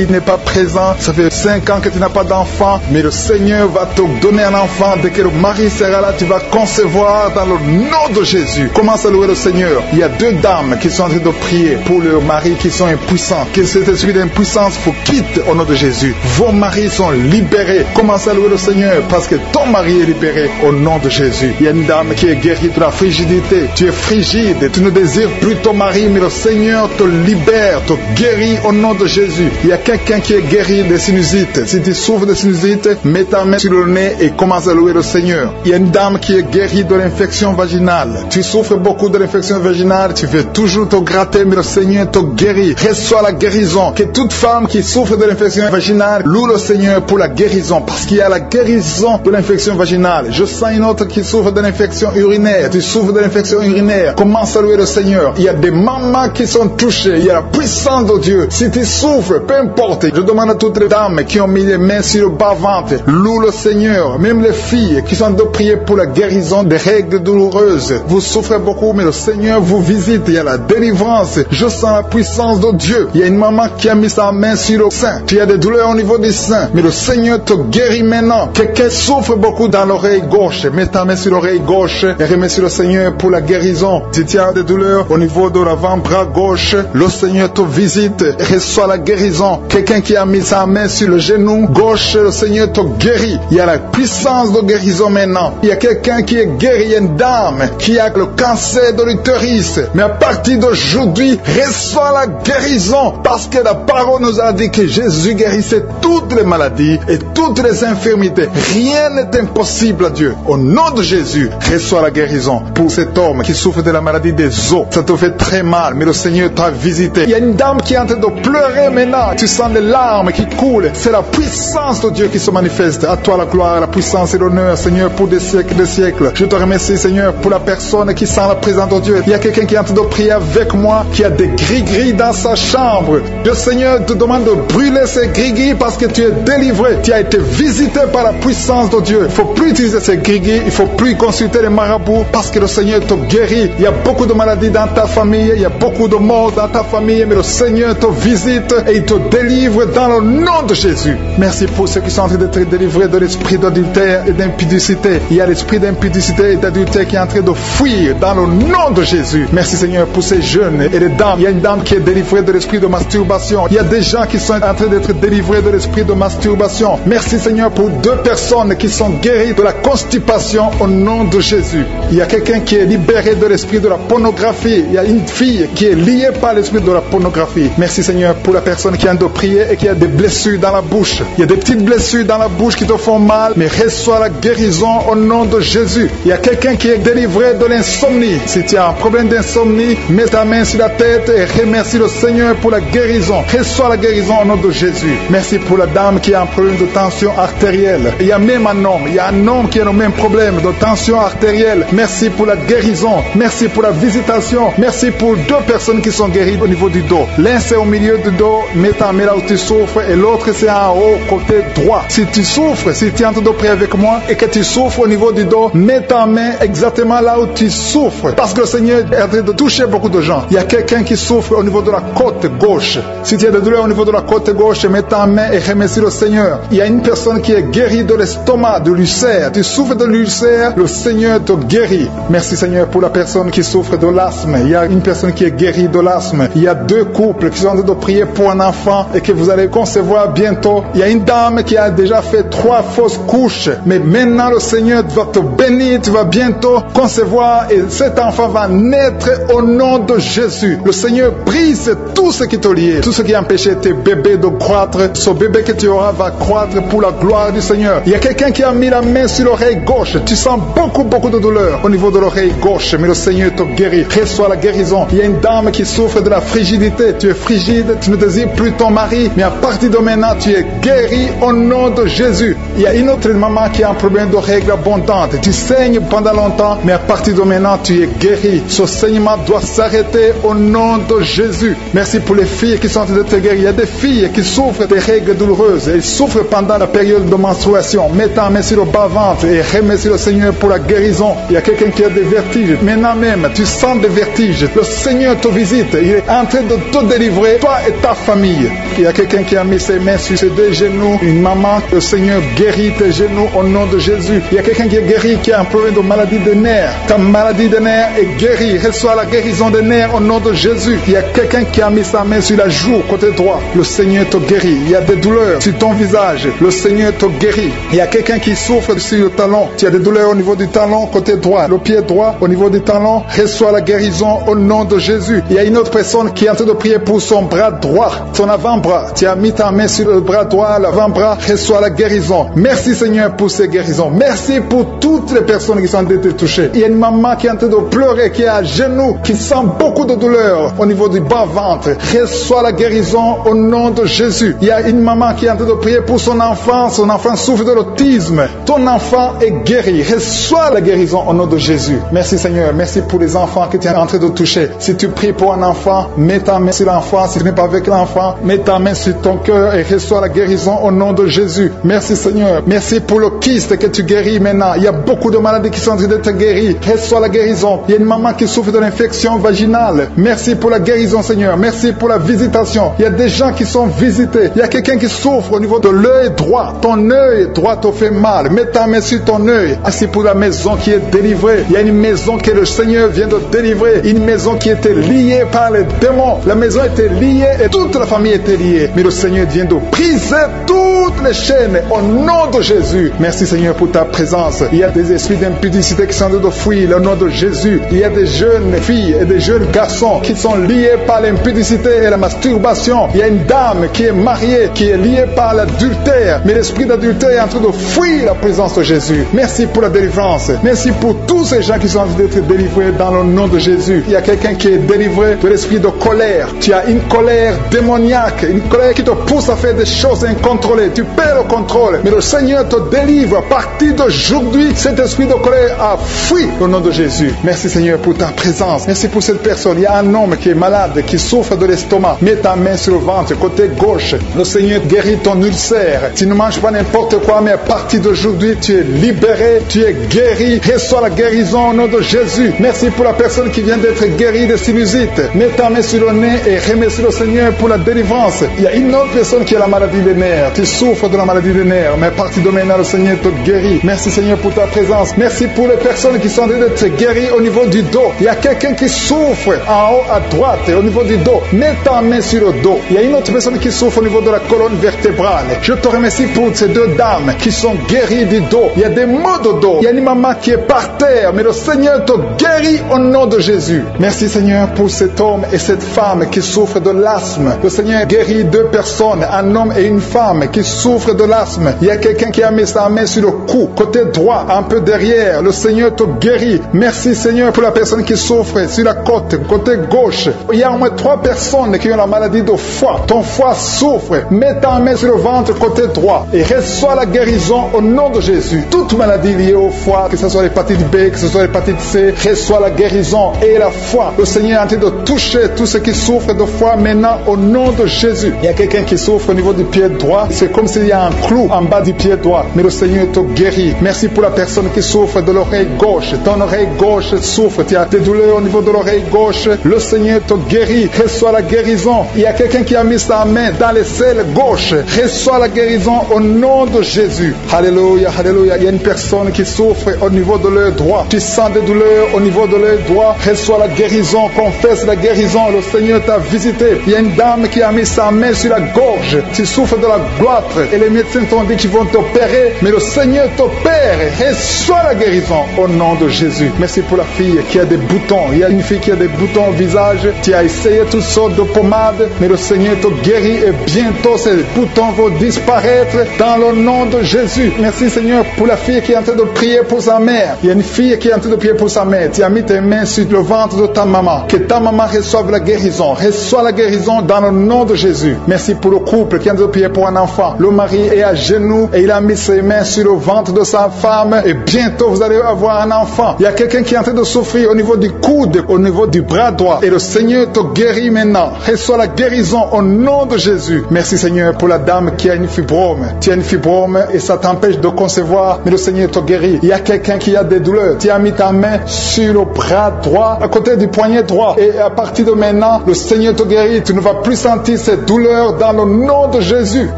n'est pas présent. Ça fait 5 ans que tu n'as pas d'enfant, mais le Seigneur va te donner un enfant. Dès que le mari sera là, tu vas concevoir dans le nom de Jésus. Commence à louer le Seigneur. Il y a deux dames qui sont en train de prier pour leurs maris qui sont impuissants. Que cet esprit d'impuissance faut quitte au nom de Jésus. Vos maris sont libérés. Commence à louer le Seigneur parce que ton mari est libéré au nom de Jésus. Il y a une dame qui est guérie de la frigidité. Tu es frigide, tu ne désires plus ton mari, mais le Seigneur te libère, te guérit au nom de Jésus. Il y a quelqu'un qui est guéri des sinusites. Si tu souffres de sinusite, mets ta main sur le nez et commence à louer le Seigneur. Il y a une dame qui est guérie de l'infection vaginale. Tu souffres beaucoup de l'infection vaginale, tu veux toujours te gratter, mais le Seigneur te guérit. Reçois la guérison. Que toute femme qui souffre de l'infection vaginale loue le Seigneur pour la guérison, parce qu'il y a la guérison de l'infection vaginale. Je sens une autre qui souffre de l'infection urinaire. Tu souffres de l'infection urinaire. Commence à louer le Seigneur. Il y a des mamans qui sont touchées. Il y a la puissance de Dieu. Si tu souffres, peu importe. Je demande à toutes les dames qui ont mis les mains sur le bas-ventre, loue le Seigneur. Même les filles qui sont de prier pour la guérison des règles douloureuses. Vous souffrez beaucoup, mais le Seigneur vous visite. Il y a la délivrance. Je sens la puissance de Dieu. Il y a une maman qui a mis sa main sur le sein. Tu as des douleurs au niveau du sein, mais le Seigneur te guérit maintenant. Quelqu'un souffre beaucoup dans l'oreille gauche. Mets ta main sur l'oreille gauche et remercie le Seigneur pour la guérison. Si tu as des douleurs au niveau de l'avant-bras gauche, le Seigneur te visite. Reçois la guérison. Quelqu'un qui a mis sa main sur le genou gauche, le Seigneur te guérit. Il y a la puissance de guérison maintenant. Il y a quelqu'un qui est guéri, il y a une dame qui a le cancer de l'utérus. Mais à partir d'aujourd'hui, reçois la guérison, parce que la parole nous a dit que Jésus guérissait toutes les maladies et toutes les infirmités. Rien n'est impossible à Dieu. Au nom de Jésus, reçois la guérison pour cet homme qui souffre de la maladie des os. Ça te fait très mal, mais le Seigneur t'a visité. Il y a une dame qui est en train de pleurer maintenant. Tu sens les larmes qui coulent. C'est la puissance de Dieu qui se manifeste. À toi la gloire, la puissance et l'honneur, Seigneur, pour des siècles et des siècles. Je te remercie, Seigneur, pour la personne qui sent la présence de Dieu. Il y a quelqu'un qui est en train de prier avec moi, qui a des gris-gris dans sa chambre. Le Seigneur te demande de brûler ces gris-gris parce que tu es délivré. Tu as été visité par la puissance de Dieu. Il ne faut plus utiliser ces gris-gris. Il ne faut plus consulter les marabouts parce que le Seigneur te guérit. Il y a beaucoup de maladies dans ta famille. famille, il y a beaucoup de morts dans ta famille, mais le Seigneur te visite et il te délivre dans le nom de Jésus. Merci pour ceux qui sont en train d'être délivrés de l'esprit d'adultère et d'impudicité. Il y a l'esprit d'impudicité et d'adultère qui est en train de fuir dans le nom de Jésus. Merci Seigneur pour ces jeunes et les dames. Il y a une dame qui est délivrée de l'esprit de masturbation. Il y a des gens qui sont en train d'être délivrés de l'esprit de masturbation. Merci Seigneur pour 2 personnes qui sont guéries de la constipation au nom de Jésus. Il y a quelqu'un qui est libéré de l'esprit de la pornographie. Il y a une fille qui est liée par l'esprit de la pornographie. Merci Seigneur pour la personne qui a de prier et qui a des blessures dans la bouche. Il y a des petites blessures dans la bouche qui te font mal, mais reçois la guérison au nom de Jésus. Il y a quelqu'un qui est délivré de l'insomnie. Si tu as un problème d'insomnie, mets ta main sur la tête et remercie le Seigneur pour la guérison. Reçois la guérison au nom de Jésus. Merci pour la dame qui a un problème de tension artérielle. Il y a même un homme. Il y a un homme qui a le même problème de tension artérielle. Merci pour la guérison. Merci pour la visitation. Merci pour 2 personnes qui sont guéries au niveau du dos. L'un c'est au milieu du dos, mets ta main là où tu souffres, et l'autre c'est en haut, côté droit. Si tu souffres, si tu es en train de prier avec moi et que tu souffres au niveau du dos, mets ta main exactement là où tu souffres. Parce que le Seigneur est en train de toucher beaucoup de gens. Il y a quelqu'un qui souffre au niveau de la côte gauche. Si tu as des douleurs au niveau de la côte gauche, mets ta main et remercie le Seigneur. Il y a une personne qui est guérie de l'estomac, de l'ulcère. Tu souffres de l'ulcère, le Seigneur te guérit. Merci Seigneur pour la personne qui souffre de l'asthme. Il y a une personne qui est guérie de l'asthme. Il y a 2 couples qui sont en train de prier pour un enfant et que vous allez concevoir bientôt. Il y a une dame qui a déjà fait 3 fausses couches. Mais maintenant le Seigneur va te bénir. Tu vas bientôt concevoir et cet enfant va naître au nom de Jésus. Le Seigneur brise tout ce qui te lie, tout ce qui empêchait tes bébés de croître. Ce bébé que tu auras va croître pour la gloire du Seigneur. Il y a quelqu'un qui a mis la main sur l'oreille gauche. Tu sens beaucoup de douleur au niveau de l'oreille gauche, mais le Seigneur te guérit. Reçois la guérison. Il y a une dame qui souffre de la frigidité. Tu es frigide, tu ne désires plus ton mari, mais à partir de maintenant, tu es guéri au nom de Jésus. Il y a une autre maman qui a un problème de règles abondantes. Tu saignes pendant longtemps, mais à partir de maintenant, tu es guéri. Ce saignement doit s'arrêter au nom de Jésus. Merci pour les filles qui sont en train d'être guéries. Il y a des filles qui souffrent des règles douloureuses et souffrent pendant la période de menstruation. Mets ta main sur le bas-ventre et remercie le Seigneur pour la guérison. Il y a quelqu'un qui a des vertiges. Maintenant même, tu sens des vertiges. Le Seigneur te visite. Il est en train de te délivrer, toi et ta famille. Il y a quelqu'un qui a mis ses mains sur ses 2 genoux. Une maman, le Seigneur guérit tes genoux au nom de Jésus. Il y a quelqu'un qui est guéri, qui a un problème de maladie des nerfs. Ta maladie des nerfs est guérie. Reçois la guérison des nerfs au nom de Jésus. Il y a quelqu'un qui a mis sa main sur la joue, côté droit. Le Seigneur te guérit. Il y a des douleurs sur ton visage. Le Seigneur te guérit. Il y a quelqu'un qui souffre sur le talon. Tu as des douleurs au niveau du talon, côté droit. Le pied droit, au niveau du talon. Reçois la guérison au nom de Jésus. Il y a une autre personne qui est en train de prier pour son bras droit, son avant-bras. Tu as mis ta main sur le bras droit, l'avant-bras. Reçois la guérison. Merci Seigneur pour ces guérisons. Merci pour toutes les personnes qui sont en train d'être touchées. Il y a une maman qui est en train de pleurer, qui est à genoux, qui sent beaucoup de douleur au niveau du bas-ventre. Reçois la guérison au nom de Jésus. Il y a une maman qui est en train de prier pour son enfant. Son enfant souffre de l'autisme. Ton enfant est guéri. Reçois la guérison au nom de Jésus. Merci Seigneur. Merci pour les enfants que tu es en train de toucher. Si tu pries pour un enfant, mets ta main sur l'enfant. Si tu n'es pas avec l'enfant, mets ta main sur ton cœur et reçois la guérison au nom de Jésus. Merci Seigneur. Merci pour le kyste que tu guéris maintenant. Il y a beaucoup de maladies qui sont en train d'être guéries. Reçois la guérison. Il y a une maman qui souffre de l'infection vaginale. Merci pour la guérison Seigneur. Merci pour la visitation. Il y a des gens qui sont visités. Il y a quelqu'un qui souffre au niveau de l'œil droit. Ton œil droit te fait mal. Mets ta main sur ton œil. Ainsi pour la maison qui est délivrée. Il y a une maison que le Seigneur vient de délivrer. Une maison qui était liée par les démons. La maison était liée et toute la famille était liée. Mais le Seigneur vient de briser toutes les chaînes au nom de Jésus. Merci Seigneur pour ta présence. Il y a des esprits d'impudicité qui sont en train de fuir le nom de Jésus. Il y a des jeunes filles et des jeunes garçons qui sont liés par l'impudicité et la masturbation. Il y a une dame qui est mariée, qui est liée par l'adultère. Mais l'esprit d'adultère est en train de fuir la présence de Jésus. Merci pour la délivrance. Merci pour tous ces gens qui sont en train d'être délivrés dans le nom de Jésus. Il y a quelqu'un qui est délivré de l'esprit de colère. Tu as une colère démoniaque, une colère qui te pousse à faire des choses incontrôlées. Tu perds le contrôle, mais le Seigneur te délivre. À partir d'aujourd'hui, cet esprit de colère a fui au nom de Jésus. Merci Seigneur pour ta présence. Merci pour cette personne. Il y a un homme qui est malade, qui souffre de l'estomac. Mets ta main sur le ventre, côté gauche. Le Seigneur guérit ton ulcère. Tu ne manges pas n'importe quoi, mais à partir d'aujourd'hui, tu es libéré, tu es guéri. Reçois la guérison au nom de Jésus. Merci pour la personne qui vient d'être guérie de sinusite. Mets ta main sur le nez et remercie le Seigneur pour la délivrance. Il y a une autre personne qui a la maladie des nerfs. Tu souffres de la maladie des nerfs, mais à partir de maintenant, le Seigneur te guérit. Merci Seigneur pour ta présence. Merci pour les personnes qui sont en train d'être guéries au niveau du dos. Il y a quelqu'un qui souffre en haut à droite au niveau du dos. Mets ta main sur le dos. Il y a une autre personne qui souffre au niveau de la colonne vertébrale. Je te remercie pour ces deux dames qui sont guéries du dos. Il y a des maux de dos. Il y a une maman qui est par terre, mais le Seigneur te guérit au nom de Jésus. Merci Seigneur pour cet homme et cette femme qui souffrent de l'asthme. Le Seigneur guérit deux personnes, un homme et une femme qui souffrent de l'asthme. Il y a quelqu'un qui a mis sa main sur le cou, côté droit, un peu derrière. Le Seigneur te guérit. Merci Seigneur pour la personne qui souffre sur la côte, côté gauche. Il y a au moins 3 personnes qui ont la maladie de foie. Ton foie souffre. Mets ta main sur le ventre, côté droit, et reçois la guérison au nom de Jésus. Toute maladie liée au foie, que ce soit l'hépatite B, que ce soit l'hépatite C, reçois la guérison et la foi. Le Seigneur est en train de toucher tous ceux qui souffrent de foie maintenant au nom de Jésus. Il y a quelqu'un qui souffre au niveau du pied droit. C'est comme s'il y a un clou en bas du pied droit, mais le Seigneur te guérit. Merci pour la personne qui souffre de l'oreille gauche. Ton oreille gauche souffre. Tu as des douleurs au niveau de l'oreille gauche. Le Seigneur te guérit. Reçois la guérison. Il y a quelqu'un qui a mis sa main dans les selles gauche. Reçois la guérison au nom de Jésus. Alléluia, alléluia. Il y a une personne qui souffre au niveau de l'œil droit. Tu sens des douleurs au niveau de l'œil droit. Reçois la guérison. Confesse la guérison. Le Seigneur t'a visité. Il y a une dame qui a mis sa main sur la gorge. Tu souffres de la gloître et les médecins t'ont dit qu'ils vont t'opérer, mais le Seigneur t'opère. Reçois la guérison au nom de Jésus. Merci pour la fille qui a des boutons. Il y a une fille qui a des boutons au visage. Tu as essayé toutes sortes de pommades, mais le Seigneur te guérit et bientôt ces boutons vont disparaître dans le nom de Jésus. Merci Seigneur pour la fille qui est en train de prier pour sa mère. Il y a une fille qui est en train de prier pour sa mère. Tu as mis tes mains sur le ventre de ta maman. Que ta maman reçoive la guérison. Reçois la guérison dans le nom de Jésus. Merci pour le couple qui est en train de prier pour un enfant. Le mari est à genoux et il a mis ses mains sur le ventre de sa femme et bientôt vous allez avoir un enfant. Il y a quelqu'un qui est en train de souffrir au niveau du coude, au niveau du bras droit et le Seigneur te guérit maintenant. Reçois la guérison au nom de Jésus. Merci Seigneur pour la dame qui a une fibrome. Tu as une fibrome et ça t'empêche de concevoir, mais le Seigneur te guérit. Il y a quelqu'un qui a des douleurs. Tu as mis ta main sur le bras droit, à côté du poignet droit et à partir de maintenant, le Seigneur te guérit. Tu ne vas plus sentir ces douleurs dans le nom de Jésus.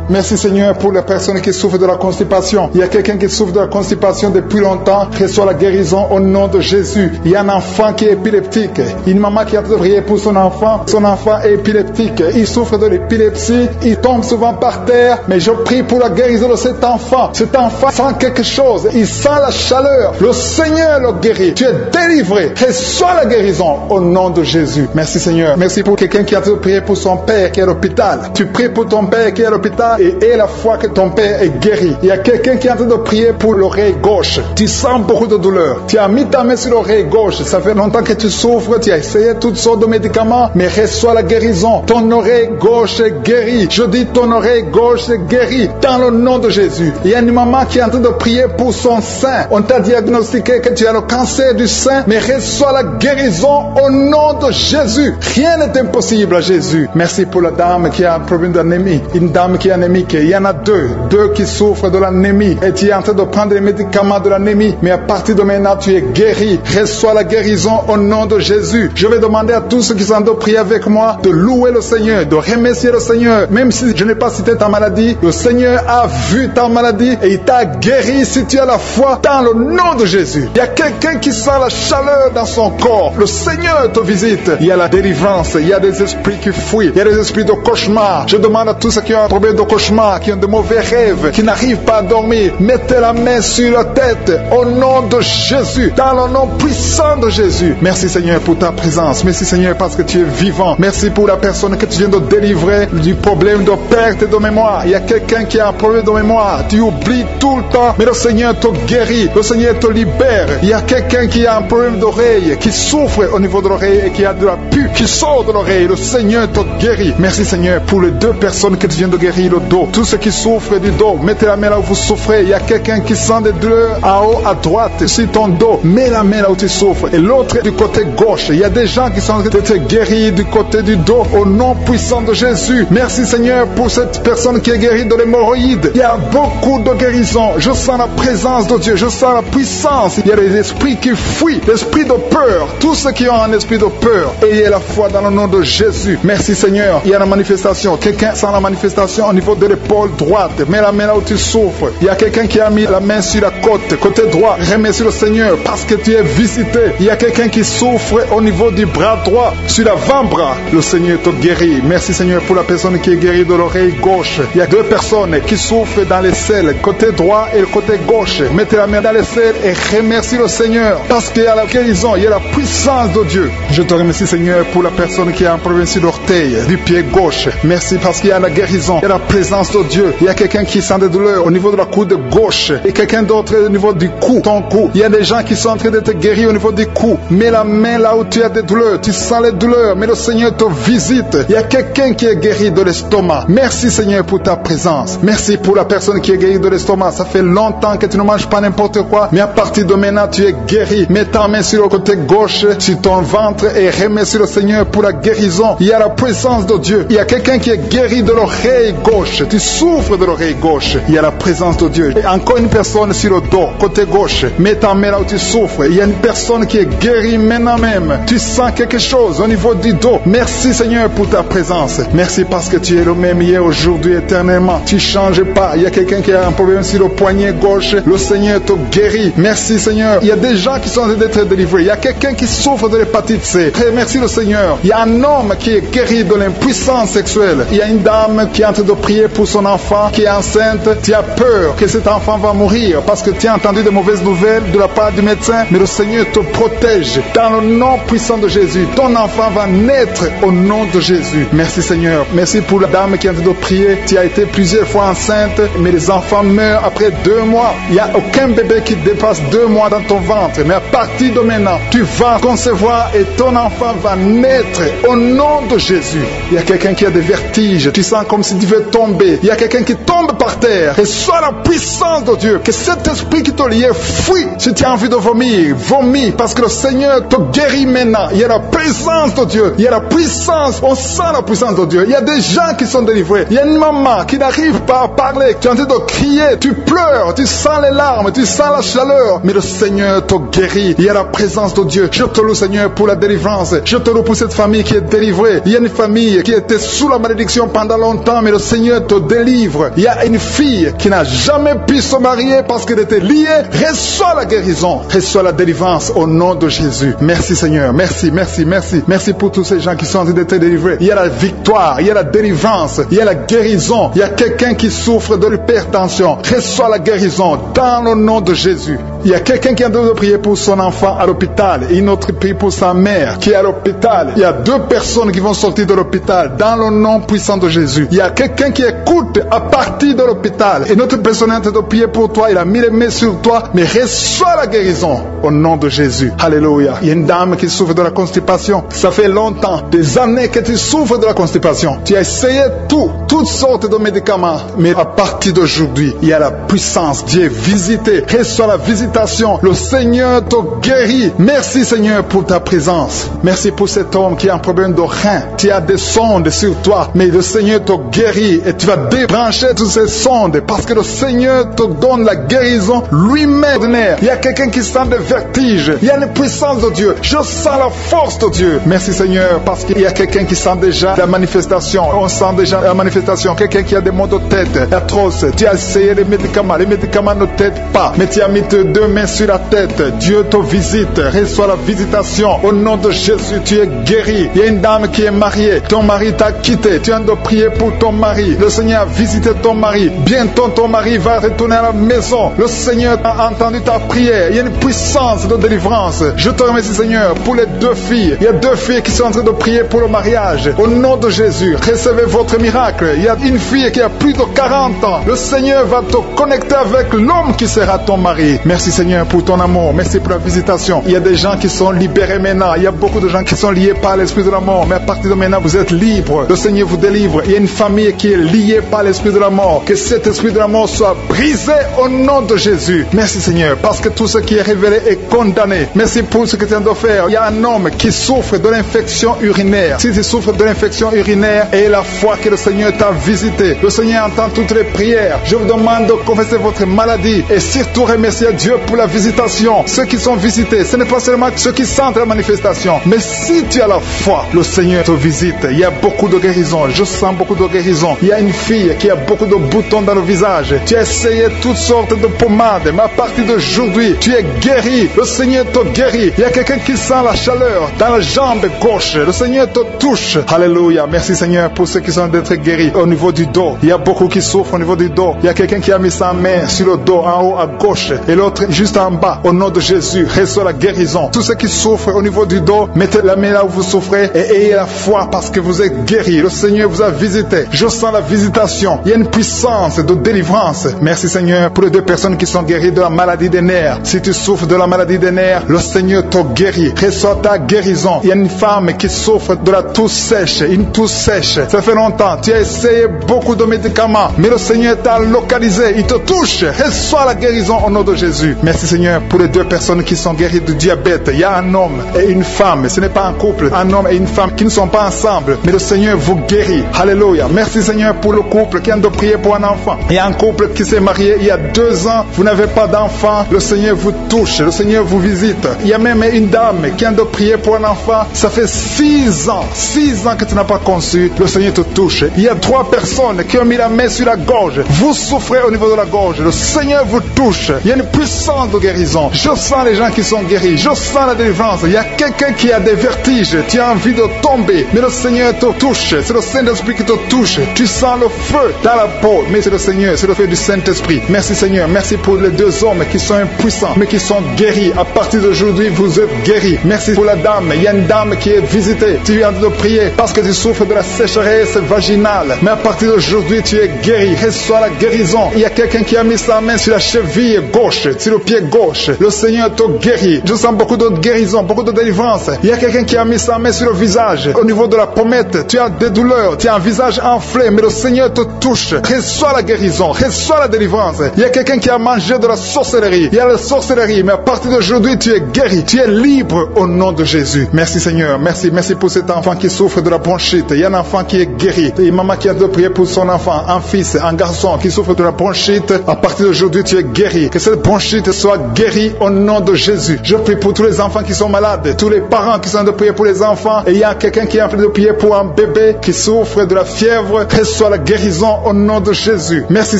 Merci Seigneur pour les personnes qui souffrent de la constipation. Il y a quelqu'un qui souffre de la constipation depuis longtemps. Reçois la guérison au nom de Jésus. Il y a un enfant qui est épileptique. Une maman qui a prié pour son enfant. Son enfant est épileptique. Il souffre de l'épilepsie. Il tombe souvent par terre. Mais je prie pour la guérison de cet enfant. Cet enfant sent quelque chose. Il sent la chaleur. Le Seigneur le guérit. Tu es délivré. Reçois la guérison au nom de Jésus. Merci Seigneur. Merci pour quelqu'un qui a prié pour son père qui est à l'hôpital. Tu pries pour ton père qui est à l'hôpital et aie la foi que ton père est guéri. Il y a quelqu'un qui est en train de prier pour l'oreille gauche. Tu sens beaucoup de douleur. Tu as mis ta main sur l'oreille gauche. Ça fait longtemps que tu souffres. Tu as essayé toutes sortes de médicaments, mais reçois la guérison. Ton oreille gauche est guérie. Je dis ton oreille gauche est guérie dans le nom de Jésus. Il y a une maman qui est en train de prier pour son sein. On t'a diagnostiqué que tu as le cancer du sein, mais reçois la guérison au nom de Jésus. Rien n'est impossible à Jésus. Merci pour la dame qui a un problème d'anémie. Une dame qui est anémique. Il y en a deux qui souffrent de l'anémie. Et tu es en train de prendre les médicaments de l'anémie. Mais à partir de maintenant, tu es guéri. Reçois la guérison au nom de Jésus. Je vais demander à tous ceux qui sont en train de prier avec moi de louer le Seigneur, de remercier le Seigneur. Même si je n'ai pas cité ta maladie, le Seigneur a vu ta maladie et il t'a guéri si tu as la foi dans le nom de Jésus. Il y a quelqu'un qui sent la chaleur dans son corps. Le Seigneur te visite. Il y a la délivrance. Il y a des esprits qui fuient. Il y a des esprits de cauchemar. Je demande à tous ceux qui ont un problème de cauchemar, qui ont de mauvais rêves, qui n'arrivent pas à dormir, mettez la main sur la tête au nom de Jésus, dans le nom puissant de Jésus. Merci Seigneur pour ta présence. Merci Seigneur parce que tu es vivant. Merci pour la personne que tu viens de délivrer du problème de perte de mémoire. Il y a quelqu'un qui a un problème de mémoire. Tu oublies tout le temps, mais le Seigneur te guérit. Le Seigneur te libère. Il y a quelqu'un qui a un problème d'oreille, qui souffre au niveau de l'oreille et qui a de la pus qui ressort de l'oreille. Le Seigneur te guérit. Merci Seigneur pour les 2 personnes que tu viens de guérir le dos. Tous ceux qui souffrent du dos, mettez la main là où vous souffrez. Il y a quelqu'un qui sent des douleurs en haut à droite sur ton dos. Mets la main là où tu souffres. Et l'autre du côté gauche. Il y a des gens qui sont en train de te guérir du côté du dos au nom puissant de Jésus. Merci Seigneur pour cette personne qui est guérie de l'hémorroïde. Il y a beaucoup de guérisons. Je sens la présence de Dieu. Je sens la puissance. Il y a des esprits qui fuient. L'esprit de peur. Tous ceux qui ont un esprit de peur, ayez la foi dans le nom de Jésus. Merci Seigneur. Il y a la manifestation. Quelqu'un sent la manifestation au niveau de l'épaule droite. Mets la main là où tu souffres. Il y a quelqu'un qui a mis la main sur la côte. Côté droit. Remercie le Seigneur parce que tu es visité. Il y a quelqu'un qui souffre au niveau du bras droit. Sur l'avant-bras. Le Seigneur te guérit. Merci Seigneur pour la personne qui est guérie de l'oreille gauche. Il y a 2 personnes qui souffrent dans les selles. Côté droit et le côté gauche. Mettez la main dans les selles et remercie le Seigneur parce qu'il y a la guérison. Il y a la puissance de Dieu. Je te remercie Seigneur pour la personne qui a un problème sur l'orteil du pied gauche. Merci parce qu'il y a la guérison. Il y a la présence de Dieu. Il y a quelqu'un qui sent des douleurs au niveau de la coude gauche et quelqu'un d'autre au niveau du cou, ton cou. Il y a des gens qui sont en train de te guérir au niveau du cou. Mets la main là où tu as des douleurs. Tu sens les douleurs, mais le Seigneur te visite. Il y a quelqu'un qui est guéri de l'estomac. Merci Seigneur pour ta présence. Merci pour la personne qui est guérie de l'estomac. Ça fait longtemps que tu ne manges pas n'importe quoi, mais à partir de maintenant tu es guéri. Mets ta main sur le côté gauche, sur ton ventre et remercie le Seigneur pour la guérison. Il y a la présence de Dieu. Il y a quelqu'un qui est guéri de l'oreille gauche. Tu souffres de l'oreille gauche. Il y a la présence de Dieu. Et encore une personne sur le dos, côté gauche. Mets ta main là où tu souffres. Il y a une personne qui est guérie maintenant même. Tu sens quelque chose au niveau du dos. Merci Seigneur pour ta présence. Merci parce que tu es le même hier, aujourd'hui, éternellement. Tu ne changes pas. Il y a quelqu'un qui a un problème sur le poignet gauche. Le Seigneur te guérit. Merci Seigneur. Il y a des gens qui sont en train d'être délivrés. Il y a quelqu'un qui souffre de l'hépatite C. Merci le Seigneur. Il y a un homme qui est guéri de l'impuissance sexuelle. Il y a une dame qui est en train de prier pour son enfant qui est enceinte. Tu as peur que cet enfant va mourir parce que tu as entendu de mauvaises nouvelles de la part du médecin. Mais le Seigneur te protège. Dans le nom puissant de Jésus, ton enfant va naître au nom de Jésus. Merci Seigneur. Merci pour la dame qui est en train de prier. Tu as été plusieurs fois enceinte, mais les enfants meurent après 2 mois. Il n'y a aucun bébé qui dépasse 2 mois dans ton ventre. Mais à partir de maintenant, tu vas concevoir et ton enfant va naître au nom de Jésus. Il y a quelqu'un qui a des vertiges. Tu sens comme si tu veux tomber. Il y a quelqu'un qui tombe par terre. Et soit la puissance de Dieu. Que cet esprit qui te liait fuit. Si tu as envie de vomir, vomis. Parce que le Seigneur te guérit maintenant. Il y a la présence de Dieu. Il y a la puissance. On sent la puissance de Dieu. Il y a des gens qui sont délivrés. Il y a une maman qui n'arrive pas à parler. Tu es en train de crier. Tu pleures. Tu sens les larmes. Tu sens la chaleur. Mais le Seigneur te guérit. Il y a la présence de Dieu. Je te loue Seigneur pour la délivrance. Je te loue pour cette famille qui est délivrée. Il y a une famille qui était sous la malédiction pendant longtemps. Mais le Seigneur te délivre. Il y a une fille qui n'a jamais pu se marier parce qu'elle était liée. Reçois la guérison. Reçois la délivrance au nom de Jésus. Merci Seigneur. Merci, merci, merci. Merci pour tous ces gens qui sont en train d'être délivrés. Il y a la victoire. Il y a la délivrance. Il y a la guérison. Il y a quelqu'un qui souffre de l'hypertension. Reçois la guérison dans le nom de Jésus. Il y a quelqu'un qui est en train de prier pour son enfant à l'hôpital. Et une autre prie pour sa mère qui est à l'hôpital. Il y a 2 personnes qui vont sortir de l'hôpital dans le nom puissant de Jésus. Il y a quelqu'un qui écoute à partir de l'hôpital. Et notre personne est en train de prier pour toi. Il a mis les mains sur toi. Mais reçois la guérison au nom de Jésus. Alléluia. Il y a une dame qui souffre de la constipation. Ça fait longtemps, des années que tu souffres de la constipation. Tu as essayé toutes sortes de médicaments. Mais à partir d'aujourd'hui, il y a la puissance. Dieu est visité. Reçois la visitation. Le Seigneur te guérit. Merci Seigneur pour ta présence. Merci pour cet homme qui a un problème de rein. Tu as des sondes sur toi. Mais le Seigneur te guérit. Et tu vas débrancher toutes ces sondes. Parce que le Seigneur te donne la guérison lui-même. Il y a quelqu'un qui sent des vertiges. Il y a une puissance de Dieu. Je sens la force de Dieu. Merci Seigneur parce qu'il y a quelqu'un qui sent déjà la manifestation. On sent déjà la manifestation. Quelqu'un qui a des maux de tête atroces. Tu as essayé les médicaments. Les médicaments ne t'aident pas. Mais tu as mis tes 2 mains sur la tête. Dieu te visite. Reçois la visitation. Au nom de Jésus, tu es guéri. Il y a une dame qui est mariée. Ton mari t'a quitté. Tu as de prier pour ton mari. Le Seigneur a visité ton mari. Bientôt ton mari va retourner à la maison. Le Seigneur a entendu ta prière. Il y a une puissance de délivrance. Je te remercie Seigneur pour les 2 filles. Il y a 2 filles qui sont en train de prier pour le mariage. Au nom de Jésus, recevez votre miracle. Il y a une fille qui a plus de 40 ans. Le Seigneur va te connecter avec l'homme qui sera ton mari. Merci Merci Seigneur pour ton amour. Merci pour la visitation. Il y a des gens qui sont libérés maintenant. Il y a beaucoup de gens qui sont liés par l'esprit de la mort. Mais à partir de maintenant, vous êtes libres. Le Seigneur vous délivre. Il y a une famille qui est liée par l'esprit de la mort. Que cet esprit de la mort soit brisé au nom de Jésus. Merci Seigneur, parce que tout ce qui est révélé est condamné. Merci pour ce que tu viens de faire. Il y a un homme qui souffre de l'infection urinaire. Si tu souffres de l'infection urinaire, et la foi que le Seigneur t'a visité, le Seigneur entend toutes les prières. Je vous demande de confesser votre maladie et surtout remercier Dieu pour la visitation. Ceux qui sont visités, ce n'est pas seulement ceux qui sentent la manifestation, mais si tu as la foi, le Seigneur te visite. Il y a beaucoup de guérisons. Je sens beaucoup de guérisons. Il y a une fille qui a beaucoup de boutons dans le visage. Tu as essayé toutes sortes de pommades, mais à partir d'aujourd'hui, tu es guéri. Le Seigneur te guérit. Il y a quelqu'un qui sent la chaleur dans la jambe gauche. Le Seigneur te touche. Alléluia. Merci Seigneur pour ceux qui sont d'être guéris au niveau du dos. Il y a beaucoup qui souffrent au niveau du dos. Il y a quelqu'un qui a mis sa main sur le dos, en haut à gauche, et l'autre juste en bas. Au nom de Jésus, reçois la guérison. Tous ceux qui souffrent au niveau du dos, mettez la main là où vous souffrez et ayez la foi parce que vous êtes guéris. Le Seigneur vous a visité. Je sens la visitation. Il y a une puissance de délivrance. Merci Seigneur pour les deux personnes qui sont guéries de la maladie des nerfs. Si tu souffres de la maladie des nerfs, le Seigneur te guérit. Reçois ta guérison. Il y a une femme qui souffre de la toux sèche. Une toux sèche. Ça fait longtemps. Tu as essayé beaucoup de médicaments, mais le Seigneur t'a localisé. Il te touche. Reçois la guérison au nom de Jésus. Merci Seigneur pour les deux personnes qui sont guéries du diabète. Il y a un homme et une femme. Ce n'est pas un couple. Un homme et une femme qui ne sont pas ensemble, mais le Seigneur vous guérit. Alléluia. Merci Seigneur pour le couple qui vient de prier pour un enfant. Il y a un couple qui s'est marié il y a 2 ans. Vous n'avez pas d'enfant. Le Seigneur vous touche. Le Seigneur vous visite. Il y a même une dame qui vient de prier pour un enfant. Ça fait 6 ans. 6 ans que tu n'as pas conçu. Le Seigneur te touche. Il y a 3 personnes qui ont mis la main sur la gorge. Vous souffrez au niveau de la gorge. Le Seigneur vous touche. Il y a une puissance de guérison. Je sens les gens qui sont guéris. Je sens la délivrance. Il y a quelqu'un qui a des vertiges. Tu as envie de tomber. Mais le Seigneur te touche. C'est le Saint-Esprit qui te touche. Tu sens le feu dans la peau. Mais c'est le Seigneur. C'est le feu du Saint-Esprit. Merci Seigneur. Merci pour les 2 hommes qui sont impuissants, mais qui sont guéris. À partir d'aujourd'hui, vous êtes guéris. Merci pour la dame. Il y a une dame qui est visitée. Tu viens de prier parce que tu souffres de la sécheresse vaginale. Mais à partir d'aujourd'hui, tu es guéri. Reçois la guérison. Il y a quelqu'un qui a mis sa main sur la cheville gauche, sur le pied gauche. Le Seigneur te guérit. Je sens beaucoup de guérison, beaucoup de délivrance. Il y a quelqu'un qui a mis sa main sur le visage. Au niveau de la pommette, tu as des douleurs. Tu as un visage enflé, mais le Seigneur te touche. Reçois la guérison. Reçois la délivrance. Il y a quelqu'un qui a mangé de la sorcellerie. Il y a la sorcellerie, mais à partir d'aujourd'hui, tu es guéri. Tu es libre au nom de Jésus. Merci Seigneur. Merci. Merci pour cet enfant qui souffre de la bronchite. Il y a un enfant qui est guéri. Et maman qui a de prier pour son enfant, un fils, un garçon qui souffre de la bronchite. À partir d'aujourd'hui, tu es guéri. Que cette bronchite soit guérie au nom de Jésus. Je prie pour tous les enfants qui sont malades, tous les parents qui sont de prier pour les enfants. Et il y a quelqu'un qui est en train de prier pour un bébé qui souffre de la fièvre. Reçois la guérison au nom de Jésus. Merci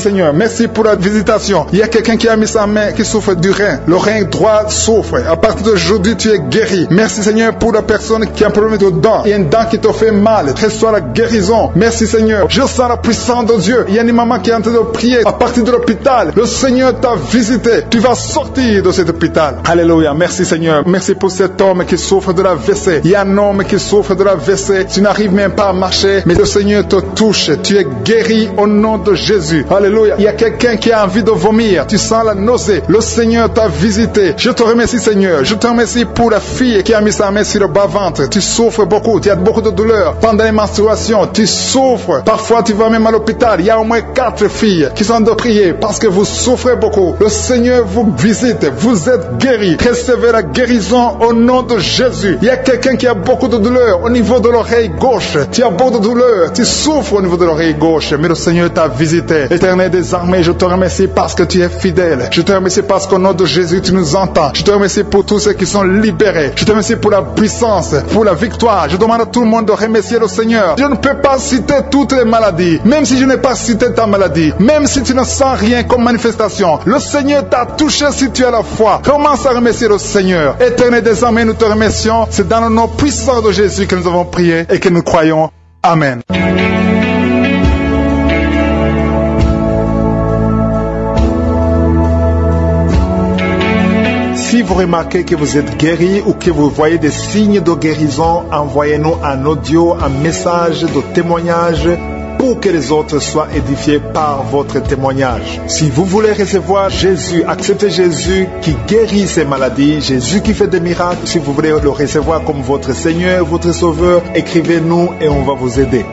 Seigneur. Merci pour la visitation. Il y a quelqu'un qui a mis sa main qui souffre du rein. Le rein droit souffre. À partir d'aujourd'hui, tu es guéri. Merci Seigneur pour la personne qui a un problème de dents. Il y a une dent qui te fait mal. Reçois la guérison. Merci Seigneur. Je sens la puissance de Dieu. Il y a une maman qui est en train de prier à partir de l'hôpital. Le Seigneur t'a visité. Tu vas sortir de cet hôpital. Alléluia. Merci Seigneur. Merci pour cet homme qui souffre de la WC. Il y a un homme qui souffre de la WC. Tu n'arrives même pas à marcher, mais le Seigneur te touche. Tu es guéri au nom de Jésus. Alléluia. Il y a quelqu'un qui a envie de vomir. Tu sens la nausée. Le Seigneur t'a visité. Je te remercie Seigneur. Je te remercie pour la fille qui a mis sa main sur le bas-ventre. Tu souffres beaucoup. Tu as beaucoup de douleurs pendant les menstruations. Tu souffres. Parfois tu vas même à l'hôpital. Il y a au moins 4 filles qui sont de prier parce que vous souffrez beaucoup. Le Seigneur vous visite. Vous êtes guéris. Recevez la guérison au nom de Jésus. Il y a quelqu'un qui a beaucoup de douleurs au niveau de l'oreille gauche. Tu as beaucoup de douleurs. Tu souffres au niveau de l'oreille gauche. Mais le Seigneur t'a visité. Éternel des armées, je te remercie parce que tu es fidèle. Je te remercie parce qu'au nom de Jésus, tu nous entends. Je te remercie pour tous ceux qui sont libérés. Je te remercie pour la puissance, pour la victoire. Je demande à tout le monde de remercier le Seigneur. Je ne peux pas citer toutes les maladies. Même si je n'ai pas cité ta maladie. Même si tu ne sens rien comme manifestation. Le Seigneur t'a touché si tu as la foi. Commence à remercier le Seigneur. Éternel des armées, nous te remercions. C'est dans le nom puissant de Jésus que nous avons prié et que nous croyons. Amen. Si vous remarquez que vous êtes guéri ou que vous voyez des signes de guérison, envoyez-nous un audio, un message de témoignage pour que les autres soient édifiés par votre témoignage. Si vous voulez recevoir Jésus, accepter Jésus qui guérit ces maladies, Jésus qui fait des miracles, si vous voulez le recevoir comme votre Seigneur, votre Sauveur, écrivez-nous et on va vous aider.